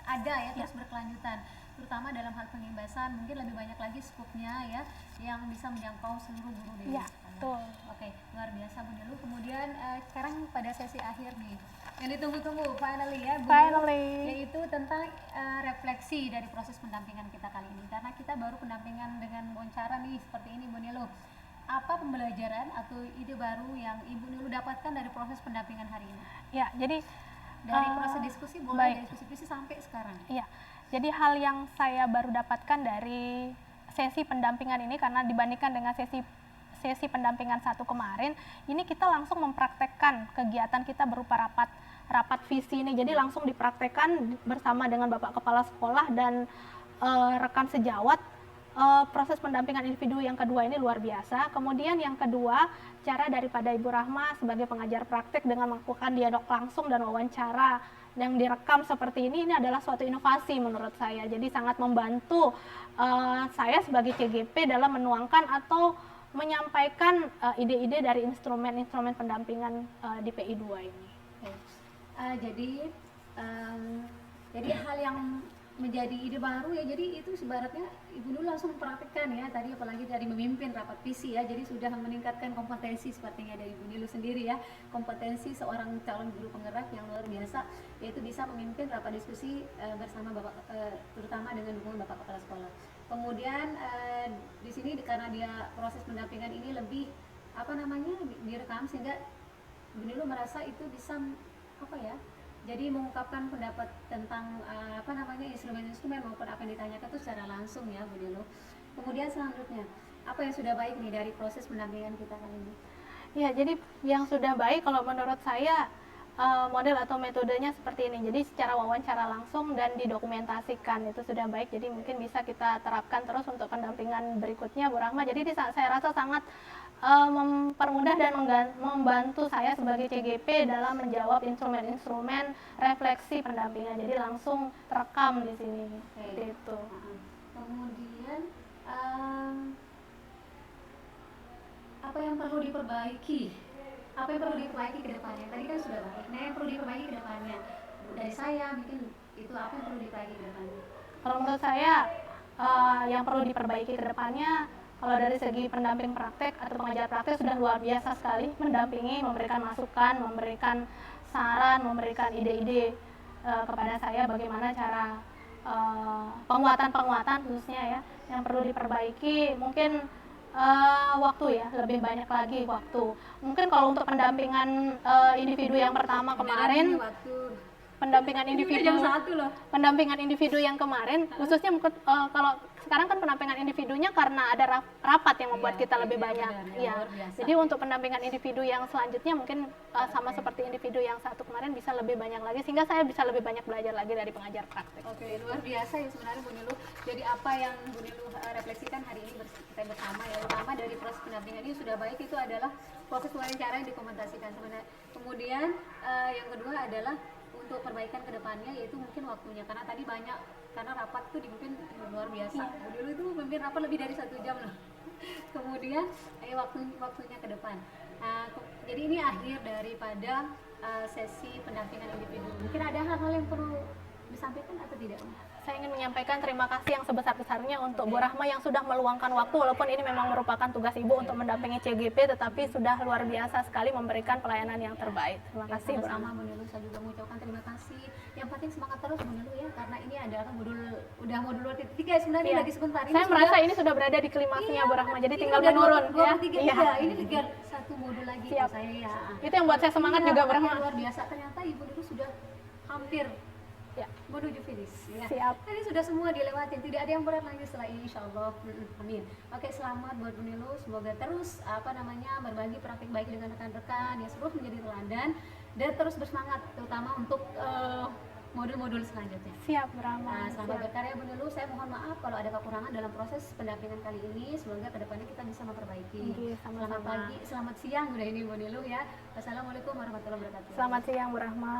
S1: ada ya, terus berkelanjutan, terutama dalam hal pengimbasan, mungkin lebih banyak lagi skupnya ya, yang bisa menjangkau seluruh guru di
S2: Ya, betul.
S1: Oke, luar biasa Bu Nurul. Kemudian sekarang pada sesi akhir nih, yang ditunggu-tunggu finally ya Bu Nurul, yaitu tentang refleksi dari proses pendampingan kita kali ini. Karena kita baru pendampingan dengan wawancara nih seperti ini Bu Nurul. Apa pembelajaran atau ide baru yang Ibu Nurul dapatkan dari proses pendampingan hari ini?
S2: Ya, jadi
S1: dari proses diskusi mulai dari diskusi sampai sekarang.
S2: Iya. Jadi hal yang saya baru dapatkan dari sesi pendampingan ini, karena dibandingkan dengan sesi pendampingan 1 kemarin, ini kita langsung mempraktekkan kegiatan kita berupa rapat visi ini. Jadi langsung dipraktekkan bersama dengan Bapak Kepala Sekolah dan rekan sejawat. Proses pendampingan individu yang kedua ini luar biasa. Kemudian yang kedua, cara daripada Ibu Rahma sebagai pengajar praktik dengan melakukan dialog langsung dan wawancara yang direkam seperti ini adalah suatu inovasi menurut saya. Jadi sangat membantu saya sebagai CGP dalam menuangkan atau menyampaikan ide-ide dari instrumen-instrumen pendampingan di PI 2 ini.
S1: Jadi hal yang menjadi ide baru ya, jadi itu sebaratnya Ibu Nurul langsung mempraktikkan ya tadi, apalagi dari memimpin rapat visi ya, jadi sudah meningkatkan kompetensi sepertinya dari Ibu Nurul sendiri ya, kompetensi seorang calon guru penggerak yang luar biasa, yaitu bisa memimpin rapat diskusi bersama Bapak, terutama dengan dukungan Bapak Kepala Sekolah. Kemudian di sini karena dia proses pendampingan ini lebih direkam, sehingga Ibu Nurul merasa itu bisa jadi mengungkapkan pendapat tentang instrumen-instrumen maupun apa yang ditanyakan itu secara langsung ya Bu Nurul. Kemudian selanjutnya, apa yang sudah baik nih dari proses pendampingan kita kali ini?
S2: Ya, jadi yang sudah baik kalau menurut saya model atau metodenya seperti ini. Jadi secara wawancara langsung dan didokumentasikan itu sudah baik. Jadi mungkin bisa kita terapkan terus untuk pendampingan berikutnya Bu Rahma. Jadi saya rasa sangat mempermudah dan membantu saya sebagai CGP dalam menjawab instrumen-instrumen refleksi pendampingan. Jadi langsung terekam di sini. Seperti itu.
S1: Kemudian apa yang perlu diperbaiki? Apa yang perlu diperbaiki ke depannya? Tadi kan sudah baik. Nah, yang perlu diperbaiki ke depannya dari saya mungkin itu apa yang perlu diperbaiki ke depannya?
S2: Kalau menurut saya yang perlu diperbaiki ke depannya, kalau dari segi pendamping praktek atau pengajar praktek sudah luar biasa sekali mendampingi, memberikan masukan, memberikan saran, memberikan ide-ide kepada saya bagaimana cara penguatan khususnya ya yang perlu diperbaiki. Mungkin waktu ya, lebih banyak lagi waktu. Mungkin kalau untuk pendampingan individu yang pertama kemarin, pendampingan individu yang kemarin khususnya kalau sekarang kan pendampingan individunya karena ada rapat yang membuat kita lebih banyak ya. Jadi untuk pendampingan individu yang selanjutnya mungkin sama seperti individu yang 1 kemarin bisa lebih banyak lagi, sehingga saya bisa lebih banyak belajar lagi dari pengajar praktik.
S1: Oke, luar biasa ya sebenarnya Bu Nurul. Jadi apa yang Bu Nurul refleksikan hari ini kita bersama ya, utama dari proses pendampingan ini sudah baik itu adalah proses wawancara yang dokumentasikan sebenarnya. Kemudian yang kedua adalah untuk perbaikan kedepannya, yaitu mungkin waktunya, karena tadi banyak, karena rapat tuh dipimpin luar biasa. Bu Nurul itu memimpin rapat lebih dari 1 jam loh. Kemudian waktunya ke depan. Jadi ini akhir daripada sesi pendampingan individu. Mungkin ada hal-hal yang perlu disampaikan atau tidak?
S2: Saya ingin menyampaikan terima kasih yang sebesar-besarnya untuk Bu Rahma yang sudah meluangkan waktu, walaupun ini memang merupakan tugas Ibu untuk mendampingi CGP, tetapi sudah luar biasa sekali memberikan pelayanan yang terbaik. Terima kasih Bu Rahma.
S1: Bu Nurul, saya juga mengucapkan terima kasih. Yang penting semangat terus Bu Nurul ya, karena ini adalah modul 3 sebenarnya lagi sebentar.
S2: Saya merasa ini sudah berada di klimaksnya Bu Rahma, jadi tinggal menurun ya.
S1: Ini tinggal 1 modul lagi
S2: Siap.
S1: saya ya.
S2: Itu yang buat saya semangat juga Bu Rahma.
S1: Luar biasa, ternyata Ibu Nurul sudah hampir menuju finish ya.
S2: Siap.
S1: Ini sudah semua dilewatin, tidak ada yang berat lagi setelah ini insyaallah. Amin. Oke, selamat buat Bu Nilu, semoga terus berbagi praktik baik dengan rekan-rekan ya, terus menjadi teladan dan terus bersemangat terutama untuk modul-modul selanjutnya.
S2: Siap, Bu Rahma.
S1: Nah, selamat berkarya Bu Nilu. Saya mohon maaf kalau ada kekurangan dalam proses pendampingan kali ini. Semoga kedepannya kita bisa memperbaiki.
S2: Sama-sama.
S1: Selamat pagi, selamat siang udah ini Bu Nilu ya. Wassalamualaikum warahmatullahi wabarakatuh.
S2: Selamat siang, Bu Rahma.